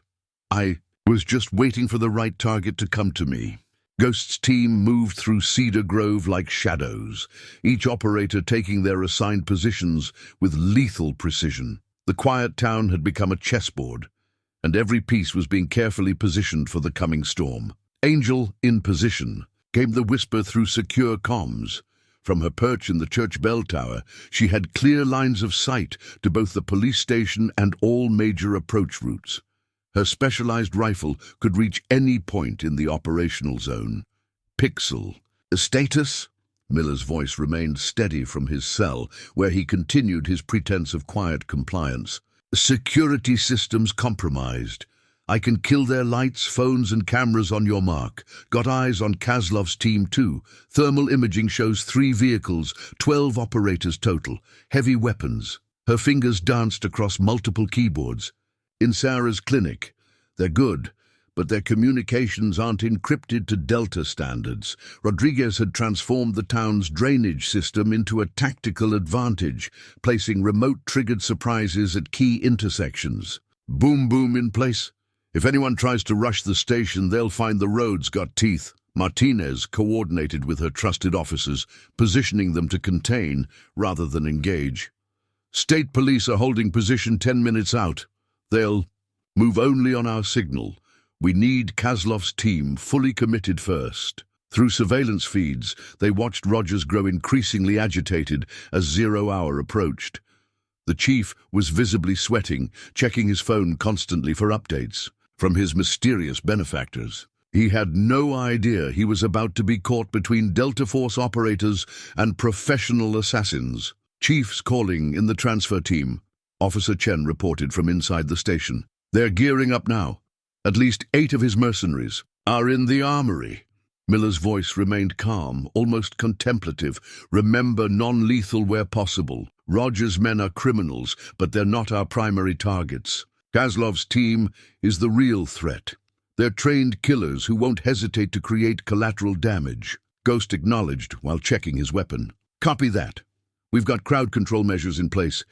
I was just waiting for the right target to come to me. Ghost's team moved through Cedar Grove like shadows, each operator taking their assigned positions with lethal precision. The quiet town had become a chessboard, and every piece was being carefully positioned for the coming storm. Angel, in position, came the whisper through secure comms. From her perch in the church bell tower, she had clear lines of sight to both the police station and all major approach routes. Her specialized rifle could reach any point in the operational zone. Pixel. Status? Miller's voice remained steady from his cell, where he continued his pretense of quiet compliance. Security systems compromised. I can kill their lights, phones and cameras on your mark. Got eyes on Kozlov's team too. Thermal imaging shows 3 vehicles, 12 operators total. Heavy weapons. Her fingers danced across multiple keyboards. In Sarah's clinic, they're good, but their communications aren't encrypted to Delta standards. Rodriguez had transformed the town's drainage system into a tactical advantage, placing remote-triggered surprises at key intersections. Boom boom in place. If anyone tries to rush the station, they'll find the road's got teeth. Martinez coordinated with her trusted officers, positioning them to contain rather than engage. State police are holding position 10 minutes out. They'll move only on our signal. We need Kozlov's team fully committed first. Through surveillance feeds, they watched Rogers grow increasingly agitated as 0 hour approached. The chief was visibly sweating, checking his phone constantly for updates from his mysterious benefactors. He had no idea he was about to be caught between Delta Force operators and professional assassins. Chiefs calling in the transfer team. Officer Chen reported from inside the station. They're gearing up now. At least 8 of his mercenaries are in the armory. Miller's voice remained calm, almost contemplative. Remember, non-lethal where possible. Rogers' men are criminals, but they're not our primary targets. Kozlov's team is the real threat. They're trained killers who won't hesitate to create collateral damage. Ghost acknowledged while checking his weapon. Copy that. We've got crowd control measures in place.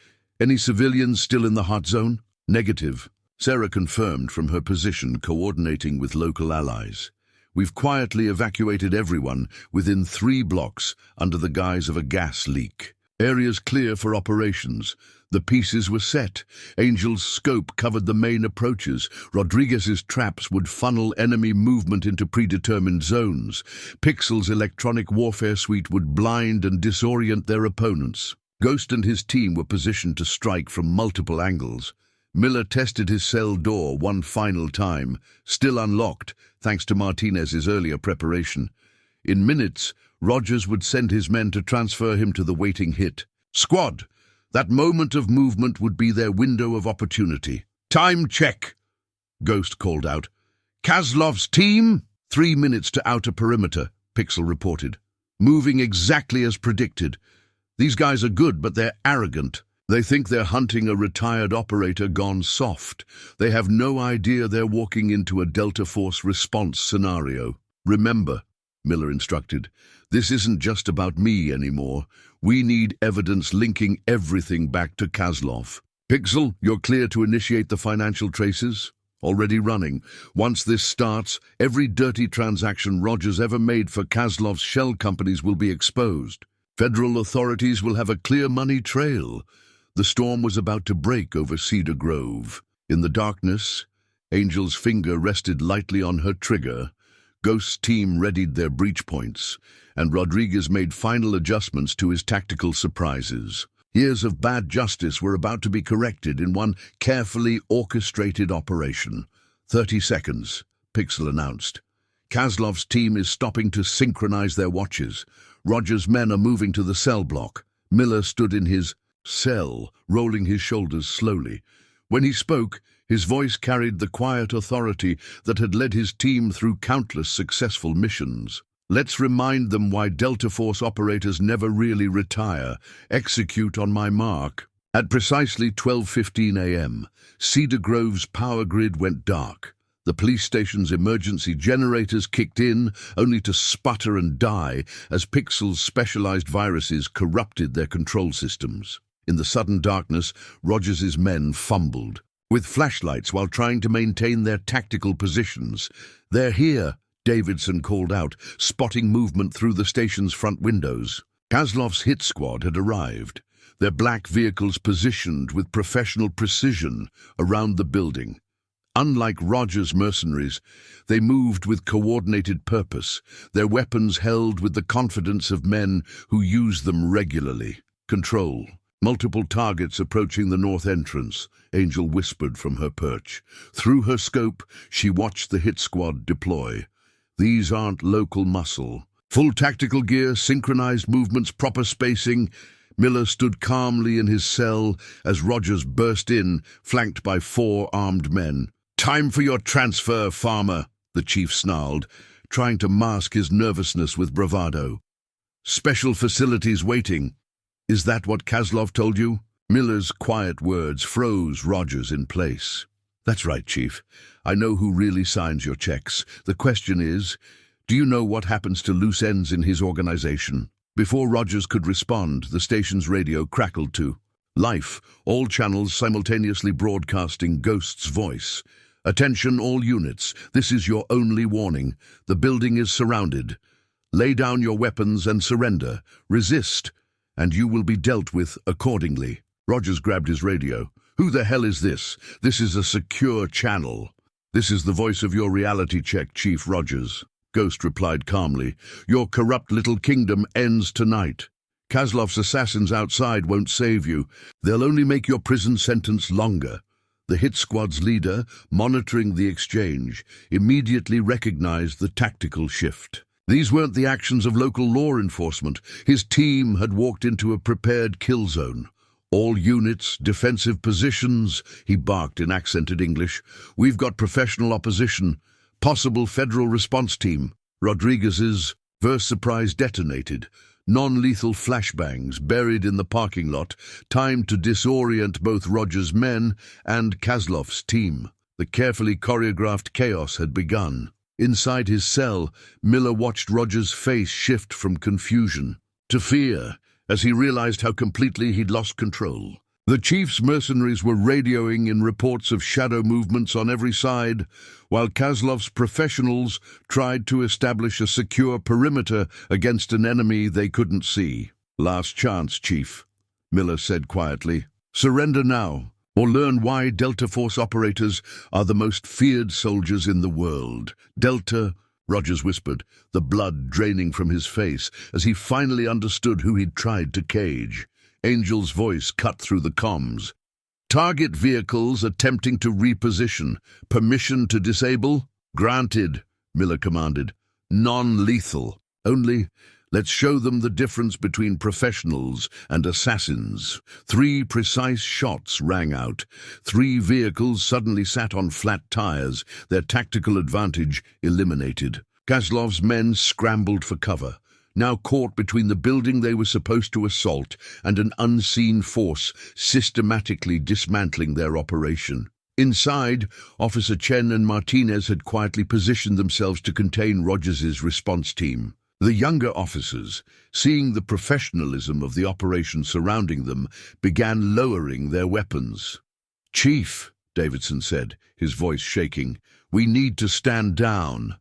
Any civilians still in the hot zone? Negative. Sarah confirmed from her position, coordinating with local allies. We've quietly evacuated everyone within 3 blocks under the guise of a gas leak. Areas clear for operations. The pieces were set. Angel's scope covered the main approaches. Rodriguez's traps would funnel enemy movement into predetermined zones. Pixel's electronic warfare suite would blind and disorient their opponents. Ghost and his team were positioned to strike from multiple angles. Miller tested his cell door one final time, still unlocked, thanks to Martinez's earlier preparation. In minutes, Rogers would send his men to transfer him to the waiting hit. Squad! That moment of movement would be their window of opportunity. Time check! Ghost called out. Kozlov's team? 3 minutes to outer perimeter, Pixel reported. Moving exactly as predicted. These guys are good, but they're arrogant. They think they're hunting a retired operator gone soft. They have no idea they're walking into a Delta Force response scenario. Remember, Miller instructed, this isn't just about me anymore. We need evidence linking everything back to Kozlov. Pixel, you're clear to initiate the financial traces? Already running. Once this starts, every dirty transaction Rogers ever made for Kozlov's shell companies will be exposed. Federal authorities will have a clear money trail. The storm was about to break over Cedar Grove. In the darkness, Angel's finger rested lightly on her trigger. Ghost's team readied their breach points, and Rodriguez made final adjustments to his tactical surprises. Years of bad justice were about to be corrected in one carefully orchestrated operation. 30 seconds, Pixel announced. Kozlov's team is stopping to synchronize their watches. Rogers' men are moving to the cell block. Miller stood in his cell, rolling his shoulders slowly. When he spoke, his voice carried the quiet authority that had led his team through countless successful missions. Let's remind them why Delta Force operators never really retire. Execute on my mark. At precisely 12:15 a.m., Cedar Grove's power grid went dark. The police station's emergency generators kicked in, only to sputter and die as Pixel's specialized viruses corrupted their control systems. In the sudden darkness, Rogers's men fumbled with flashlights while trying to maintain their tactical positions. "They're here," Davidson called out, spotting movement through the station's front windows. Kozlov's hit squad had arrived, their black vehicles positioned with professional precision around the building. Unlike Rogers' mercenaries, they moved with coordinated purpose, their weapons held with the confidence of men who use them regularly. "Control. Multiple targets approaching the north entrance," Angel whispered from her perch. Through her scope, she watched the hit squad deploy. These aren't local muscle. Full tactical gear, synchronized movements, proper spacing. Miller stood calmly in his cell as Rogers burst in, flanked by 4 armed men. "Time for your transfer, Farmer," the chief snarled, trying to mask his nervousness with bravado. "Special facilities waiting. Is that what Kozlov told you?" Miller's quiet words froze Rogers in place. "That's right, Chief. I know who really signs your checks. The question is, do you know what happens to loose ends in his organization?" Before Rogers could respond, the station's radio crackled to life, all channels simultaneously broadcasting Ghost's voice. "Attention all units, this is your only warning. The building is surrounded. Lay down your weapons and surrender. Resist, and you will be dealt with accordingly." Rogers grabbed his radio. "Who the hell is this? This is a secure channel." "This is the voice of your reality check, Chief Rogers," Ghost replied calmly. "Your corrupt little kingdom ends tonight. Kozlov's assassins outside won't save you. They'll only make your prison sentence longer." The hit squad's leader, monitoring the exchange, immediately recognized the tactical shift. These weren't the actions of local law enforcement. His team had walked into a prepared kill zone. "All units, defensive positions," he barked in accented English. "We've got professional opposition. Possible federal response team." Rodriguez's verse surprise detonated. Non-lethal flashbangs buried in the parking lot, timed to disorient both Rogers' men and Kozlov's team. The carefully choreographed chaos had begun. Inside his cell, Miller watched Rogers' face shift from confusion to fear as he realized how completely he'd lost control. The chief's mercenaries were radioing in reports of shadow movements on every side, while Kozlov's professionals tried to establish a secure perimeter against an enemy they couldn't see. "Last chance, Chief," Miller said quietly. "Surrender now, or learn why Delta Force operators are the most feared soldiers in the world." "Delta," Rogers whispered, the blood draining from his face as he finally understood who he'd tried to cage. Angel's voice cut through the comms. "Target vehicles attempting to reposition. Permission to disable?" "Granted," Miller commanded. "Non-lethal. Only, let's show them the difference between professionals and assassins." 3 precise shots rang out. 3 vehicles suddenly sat on flat tires, their tactical advantage eliminated. Kozlov's men scrambled for cover. now caught between the building they were supposed to assault and an unseen force systematically dismantling their operation. Inside, Officer Chen and Martinez had quietly positioned themselves to contain Rogers's response team. The younger officers, seeing the professionalism of the operation surrounding them, began lowering their weapons. "Chief," Davidson said, his voice shaking, "we need to stand down.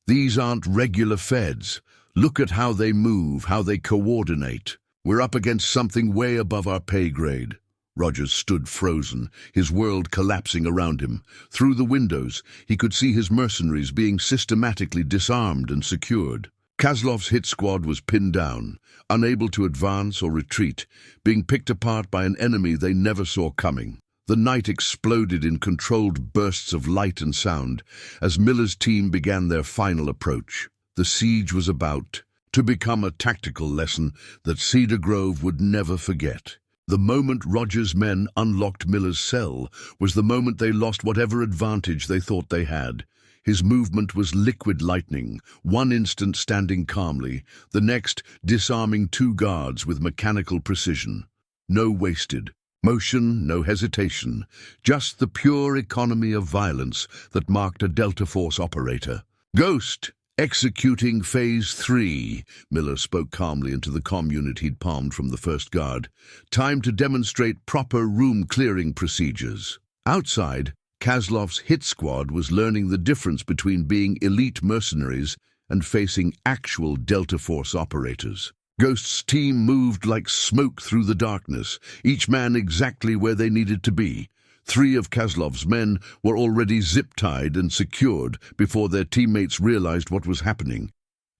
These aren't regular feds. Look at how they move, how they coordinate. We're up against something way above our pay grade." Rogers stood frozen, his world collapsing around him. Through the windows, he could see his mercenaries being systematically disarmed and secured. Kozlov's hit squad was pinned down, unable to advance or retreat, being picked apart by an enemy they never saw coming. The night exploded in controlled bursts of light and sound as Miller's team began their final approach. The siege was about to become a tactical lesson that Cedar Grove would never forget. The moment Rogers' men unlocked Miller's cell was the moment they lost whatever advantage they thought they had. His movement was liquid lightning, one instant standing calmly, the next disarming two guards with mechanical precision. No wasted motion, no hesitation, just the pure economy of violence that marked a Delta Force operator. "Ghost, executing Phase 3, Miller spoke calmly into the comm unit he'd palmed from the first guard. "Time to demonstrate proper room-clearing procedures." Outside, Kozlov's hit squad was learning the difference between being elite mercenaries and facing actual Delta Force operators. Ghost's team moved like smoke through the darkness, each man exactly where they needed to be. 3 of Kozlov's men were already zip-tied and secured before their teammates realized what was happening.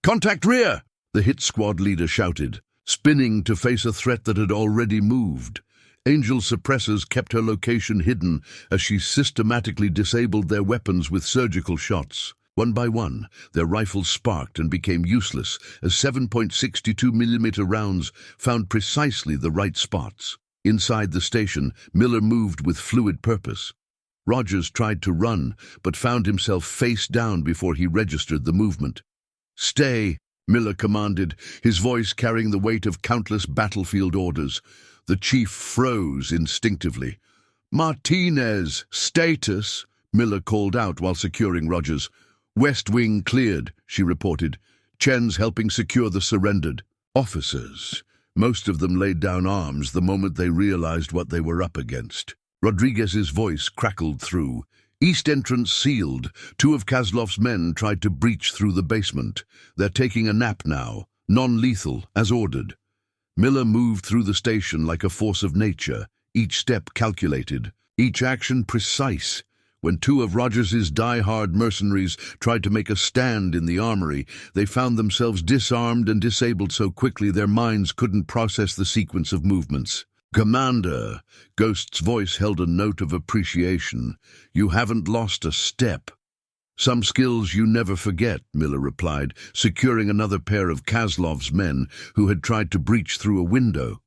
"Contact rear!" the hit squad leader shouted, spinning to face a threat that had already moved. Angel's suppressors kept her location hidden as she systematically disabled their weapons with surgical shots. One by one, their rifles sparked and became useless as 7.62mm rounds found precisely the right spots. Inside the station, Miller moved with fluid purpose. Rogers tried to run, but found himself face down before he registered the movement. "Stay," Miller commanded, his voice carrying the weight of countless battlefield orders. The chief froze instinctively. "Martinez, status," Miller called out while securing Rogers. "West Wing cleared," she reported. "Chen's helping secure the surrendered." Officers. Most of them laid down arms the moment they realized what they were up against. Rodriguez's voice crackled through. "East entrance sealed. 2 of Kozlov's men tried to breach through the basement. They're taking a nap now. Non-lethal, as ordered." Miller moved through the station like a force of nature, each step calculated, each action precise. When 2 of Rogers's die-hard mercenaries tried to make a stand in the armory, they found themselves disarmed and disabled so quickly their minds couldn't process the sequence of movements. "Commander," Ghost's voice held a note of appreciation, "you haven't lost a step." "Some skills you never forget," Miller replied, securing another pair of Kozlov's men who had tried to breach through a window.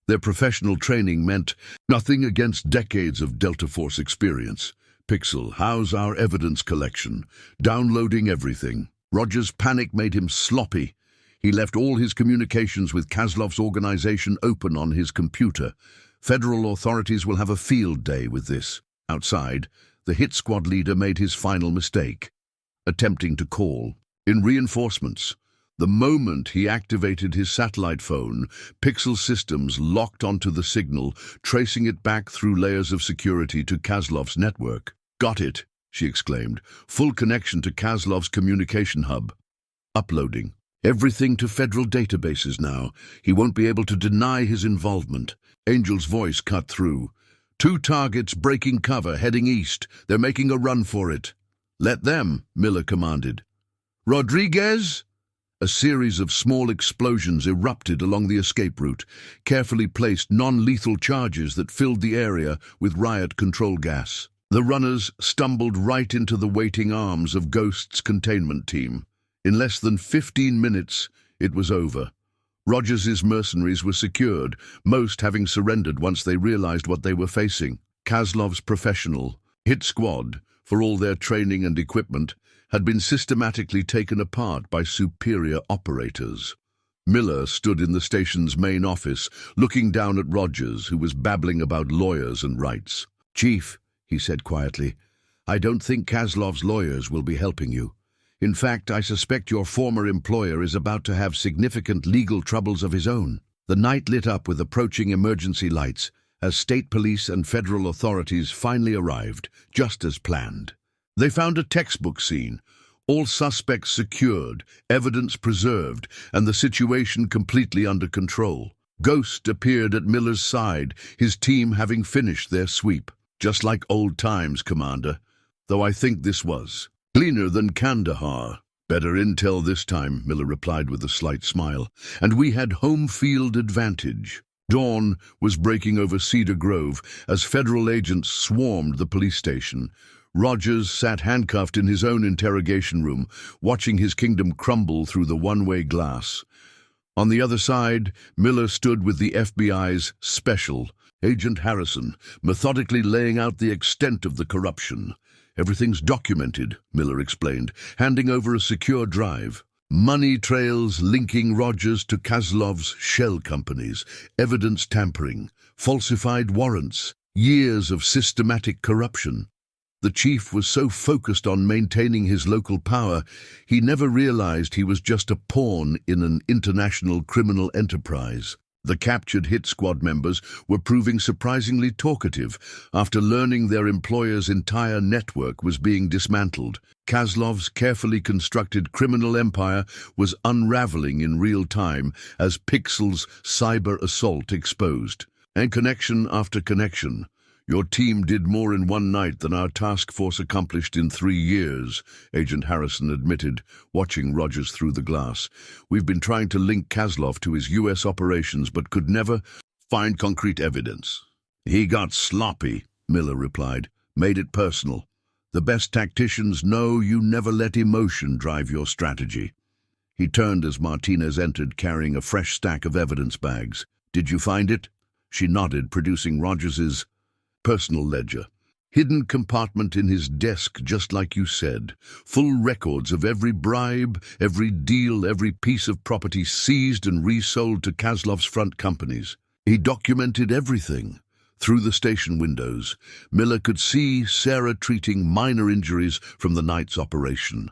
Their professional training meant nothing against decades of Delta Force experience. "Pixel, how's our evidence collection? Downloading everything." Rogers' panic made him sloppy. He left all his communications with Kozlov's organization open on his computer. Federal authorities will have a field day with this. Outside, the hit squad leader made his final mistake, attempting to call in reinforcements. The moment he activated his satellite phone, Pixel systems locked onto the signal, tracing it back through layers of security to Kozlov's network. "Got it," she exclaimed. "Full connection to Kozlov's communication hub. Uploading. Everything to federal databases now. He won't be able to deny his involvement." Angel's voice cut through. 2 targets breaking cover, heading east. They're making a run for it." "Let them," Miller commanded. "Rodriguez?" A series of small explosions erupted along the escape route, carefully placed non-lethal charges that filled the area with riot control gas. The runners stumbled right into the waiting arms of Ghost's containment team. In less than 15 minutes, it was over. Rogers's mercenaries were secured, most having surrendered once they realized what they were facing. Kozlov's professional hit squad, for all their training and equipment, had been systematically taken apart by superior operators. Miller stood in the station's main office, looking down at Rogers, who was babbling about lawyers and rights. "Chief," he said quietly, "I don't think Kaslov's lawyers will be helping you. In fact, I suspect your former employer is about to have significant legal troubles of his own." The night lit up with approaching emergency lights as state police and federal authorities finally arrived, just as planned. They found a textbook scene, all suspects secured, evidence preserved, and the situation completely under control. Ghost appeared at Miller's side, his team having finished their sweep. "Just like old times, Commander, though I think this was cleaner than Kandahar." "Better intel this time," Miller replied with a slight smile, "and we had home field advantage." Dawn was breaking over Cedar Grove as federal agents swarmed the police station. Rogers sat handcuffed in his own interrogation room, watching his kingdom crumble through the one-way glass. On the other side, Miller stood with the FBI's special, Agent Harrison, methodically laying out the extent of the corruption. "Everything's documented," Miller explained, handing over a secure drive. "Money trails linking Rogers to Kaslov's shell companies, evidence tampering, falsified warrants, years of systematic corruption." The chief was so focused on maintaining his local power, he never realized he was just a pawn in an international criminal enterprise. The captured hit squad members were proving surprisingly talkative after learning their employer's entire network was being dismantled. Kaslov's carefully constructed criminal empire was unraveling in real time as Pixel's cyber assault exposed. And connection after connection. "Your team did more in one night than our task force accomplished in 3 years, Agent Harrison admitted, watching Rogers through the glass. "We've been trying to link Kaslov to his U.S. operations but could never find concrete evidence." "He got sloppy," Miller replied, "made it personal. The best tacticians know you never let emotion drive your strategy." He turned as Martinez entered, carrying a fresh stack of evidence bags. "Did you find it?" She nodded, producing Rogers's personal ledger. "Hidden compartment in his desk, just like you said. Full records of every bribe, every deal, every piece of property seized and resold to Kaslov's front companies. He documented everything." Through the station windows, Miller could see Sarah treating minor injuries from the night's operation.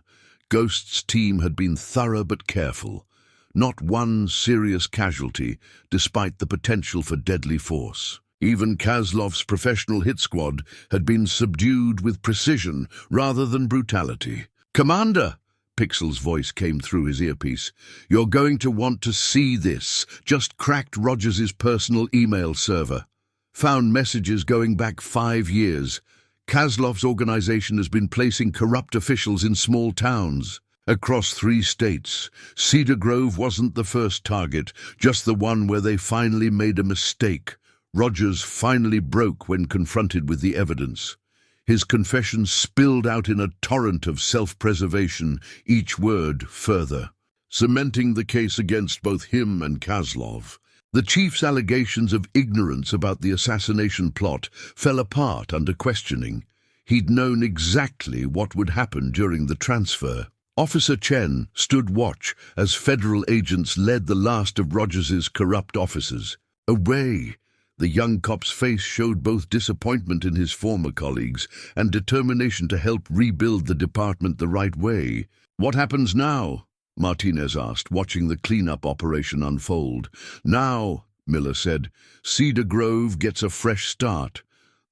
Ghost's team had been thorough but careful. Not one serious casualty, despite the potential for deadly force. Even Kaslov's professional hit squad had been subdued with precision rather than brutality. "Commander!" Pixel's voice came through his earpiece. "You're going to want to see this. Just cracked Rogers's personal email server. Found messages going back 5 years. Kaslov's organization has been placing corrupt officials in small towns across 3 states. Cedar Grove wasn't the first target, just the one where they finally made a mistake. Rogers finally broke when confronted with the evidence. His confession spilled out in a torrent of self-preservation, each word further cementing the case against both him and Kaslov. The chief's allegations of ignorance about the assassination plot fell apart under questioning. He'd known exactly what would happen during the transfer. Officer Chen stood watch as federal agents led the last of Rogers's corrupt officers away. The young cop's face showed both disappointment in his former colleagues and determination to help rebuild the department the right way. "What happens now?" Martinez asked, watching the cleanup operation unfold. "Now," Miller said, "Cedar Grove gets a fresh start.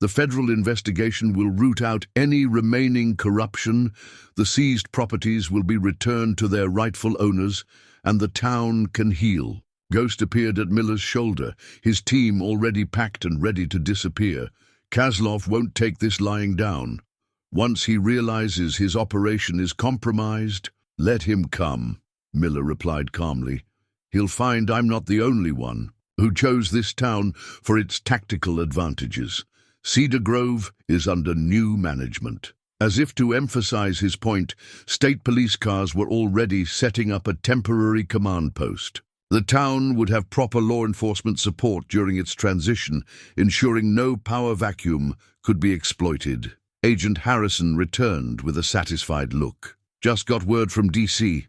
The federal investigation will root out any remaining corruption, the seized properties will be returned to their rightful owners, and the town can heal." Ghost appeared at Miller's shoulder, his team already packed and ready to disappear. "Kaslov won't take this lying down. Once he realizes his operation is compromised, let him come," Miller replied calmly. "He'll find I'm not the only one who chose this town for its tactical advantages. Cedar Grove is under new management." As if to emphasize his point, state police cars were already setting up a temporary command post. The town would have proper law enforcement support during its transition, ensuring no power vacuum could be exploited. Agent Harrison returned with a satisfied look. "Just got word from DC.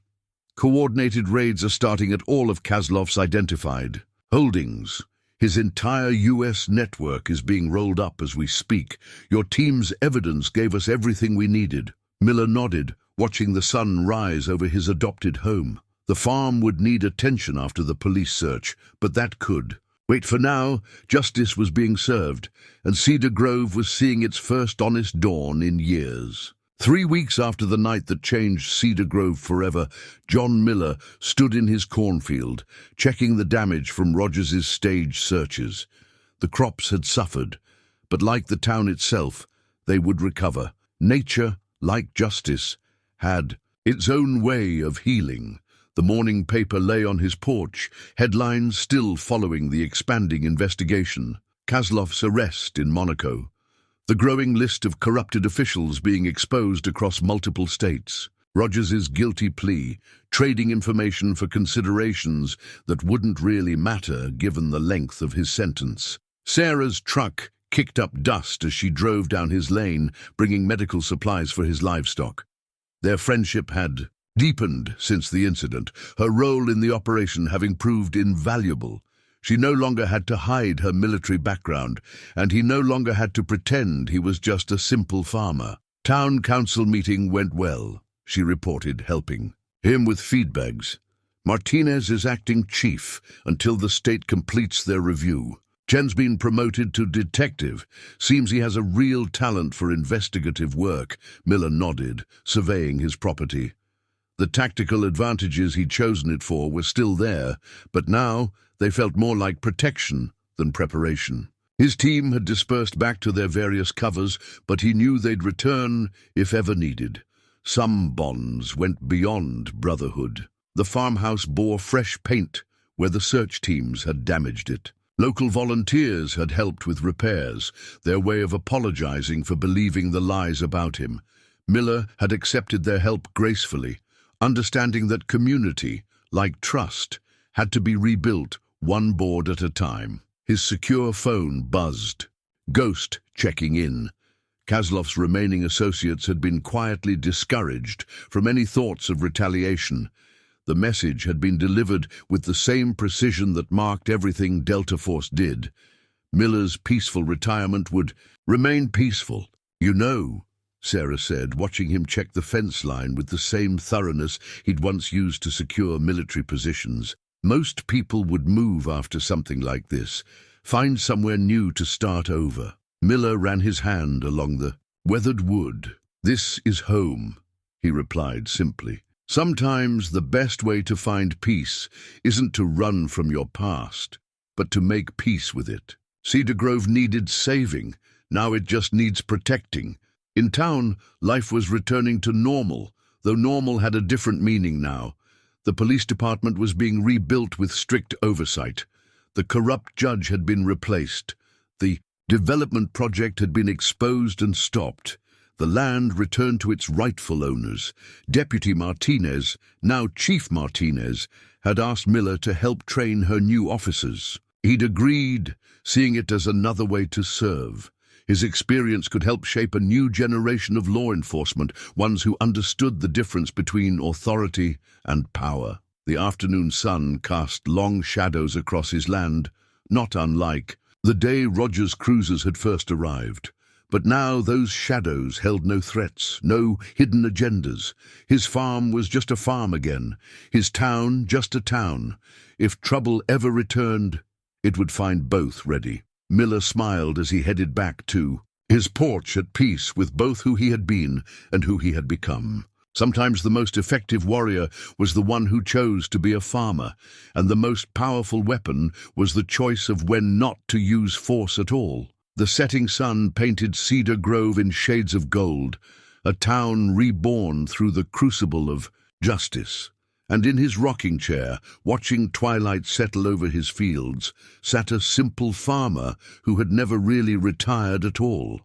Coordinated raids are starting at all of Kaslov's identified holdings. His entire US network is being rolled up as we speak. Your team's evidence gave us everything we needed. Miller nodded, watching the sun rise over his adopted home. The farm would need attention after the police search, but that could wait. For now, justice was being served, and Cedar Grove was seeing its first honest dawn in years. 3 weeks after the night that changed Cedar Grove forever, John Miller stood in his cornfield, checking the damage from Rogers's stage searches. The crops had suffered, but like the town itself, they would recover. Nature, like justice, had its own way of healing. The morning paper lay on his porch, headlines still following the expanding investigation. Kaslov's arrest in Monaco. The growing list of corrupted officials being exposed across multiple states. Rogers's guilty plea, trading information for considerations that wouldn't really matter given the length of his sentence. Sarah's truck kicked up dust as she drove down his lane, bringing medical supplies for his livestock. Their friendship had deepened since the incident, her role in the operation having proved invaluable. She no longer had to hide her military background, and he no longer had to pretend he was just a simple farmer. Town council meeting went well, she reported, helping him with feed bags. Martinez is acting chief until the state completes their review. Jen's been promoted to detective. Seems he has a real talent for investigative work. Miller nodded, surveying his property. The tactical advantages he'd chosen it for were still there, but now they felt more like protection than preparation. His team had dispersed back to their various covers, but he knew they'd return if ever needed. Some bonds went beyond brotherhood. The farmhouse bore fresh paint where the search teams had damaged it. Local volunteers had helped with repairs, their way of apologizing for believing the lies about him. Miller had accepted their help gracefully, understanding that community, like trust, had to be rebuilt one board at a time. His secure phone buzzed. Ghost checking in. Kaslov's remaining associates had been quietly discouraged from any thoughts of retaliation. The message had been delivered with the same precision that marked everything Delta Force did. Miller's peaceful retirement would remain peaceful. You know, Sarah said, watching him check the fence line with the same thoroughness he'd once used to secure military positions. Most people would move after something like this, find somewhere new to start over. Miller ran his hand along the weathered wood. This is home, he replied simply. Sometimes the best way to find peace isn't to run from your past, but to make peace with it. Cedar Grove needed saving. Now it just needs protecting. In town, life was returning to normal, though normal had a different meaning now. The police department was being rebuilt with strict oversight. The corrupt judge had been replaced. The development project had been exposed and stopped. The land returned to its rightful owners. Deputy Martinez, now Chief Martinez, had asked Miller to help train her new officers. He'd agreed, seeing it as another way to serve. His experience could help shape a new generation of law enforcement, ones who understood the difference between authority and power. The afternoon sun cast long shadows across his land, not unlike the day Rogers' cruisers had first arrived. But now those shadows held no threats, no hidden agendas. His farm was just a farm again, his town just a town. If trouble ever returned, it would find both ready. Miller smiled as he headed back to his porch, at peace with both who he had been and who he had become. Sometimes the most effective warrior was the one who chose to be a farmer, and the most powerful weapon was the choice of when not to use force at all. The setting sun painted Cedar Grove in shades of gold, a town reborn through the crucible of justice. And in his rocking chair, watching twilight settle over his fields, sat a simple farmer who had never really retired at all.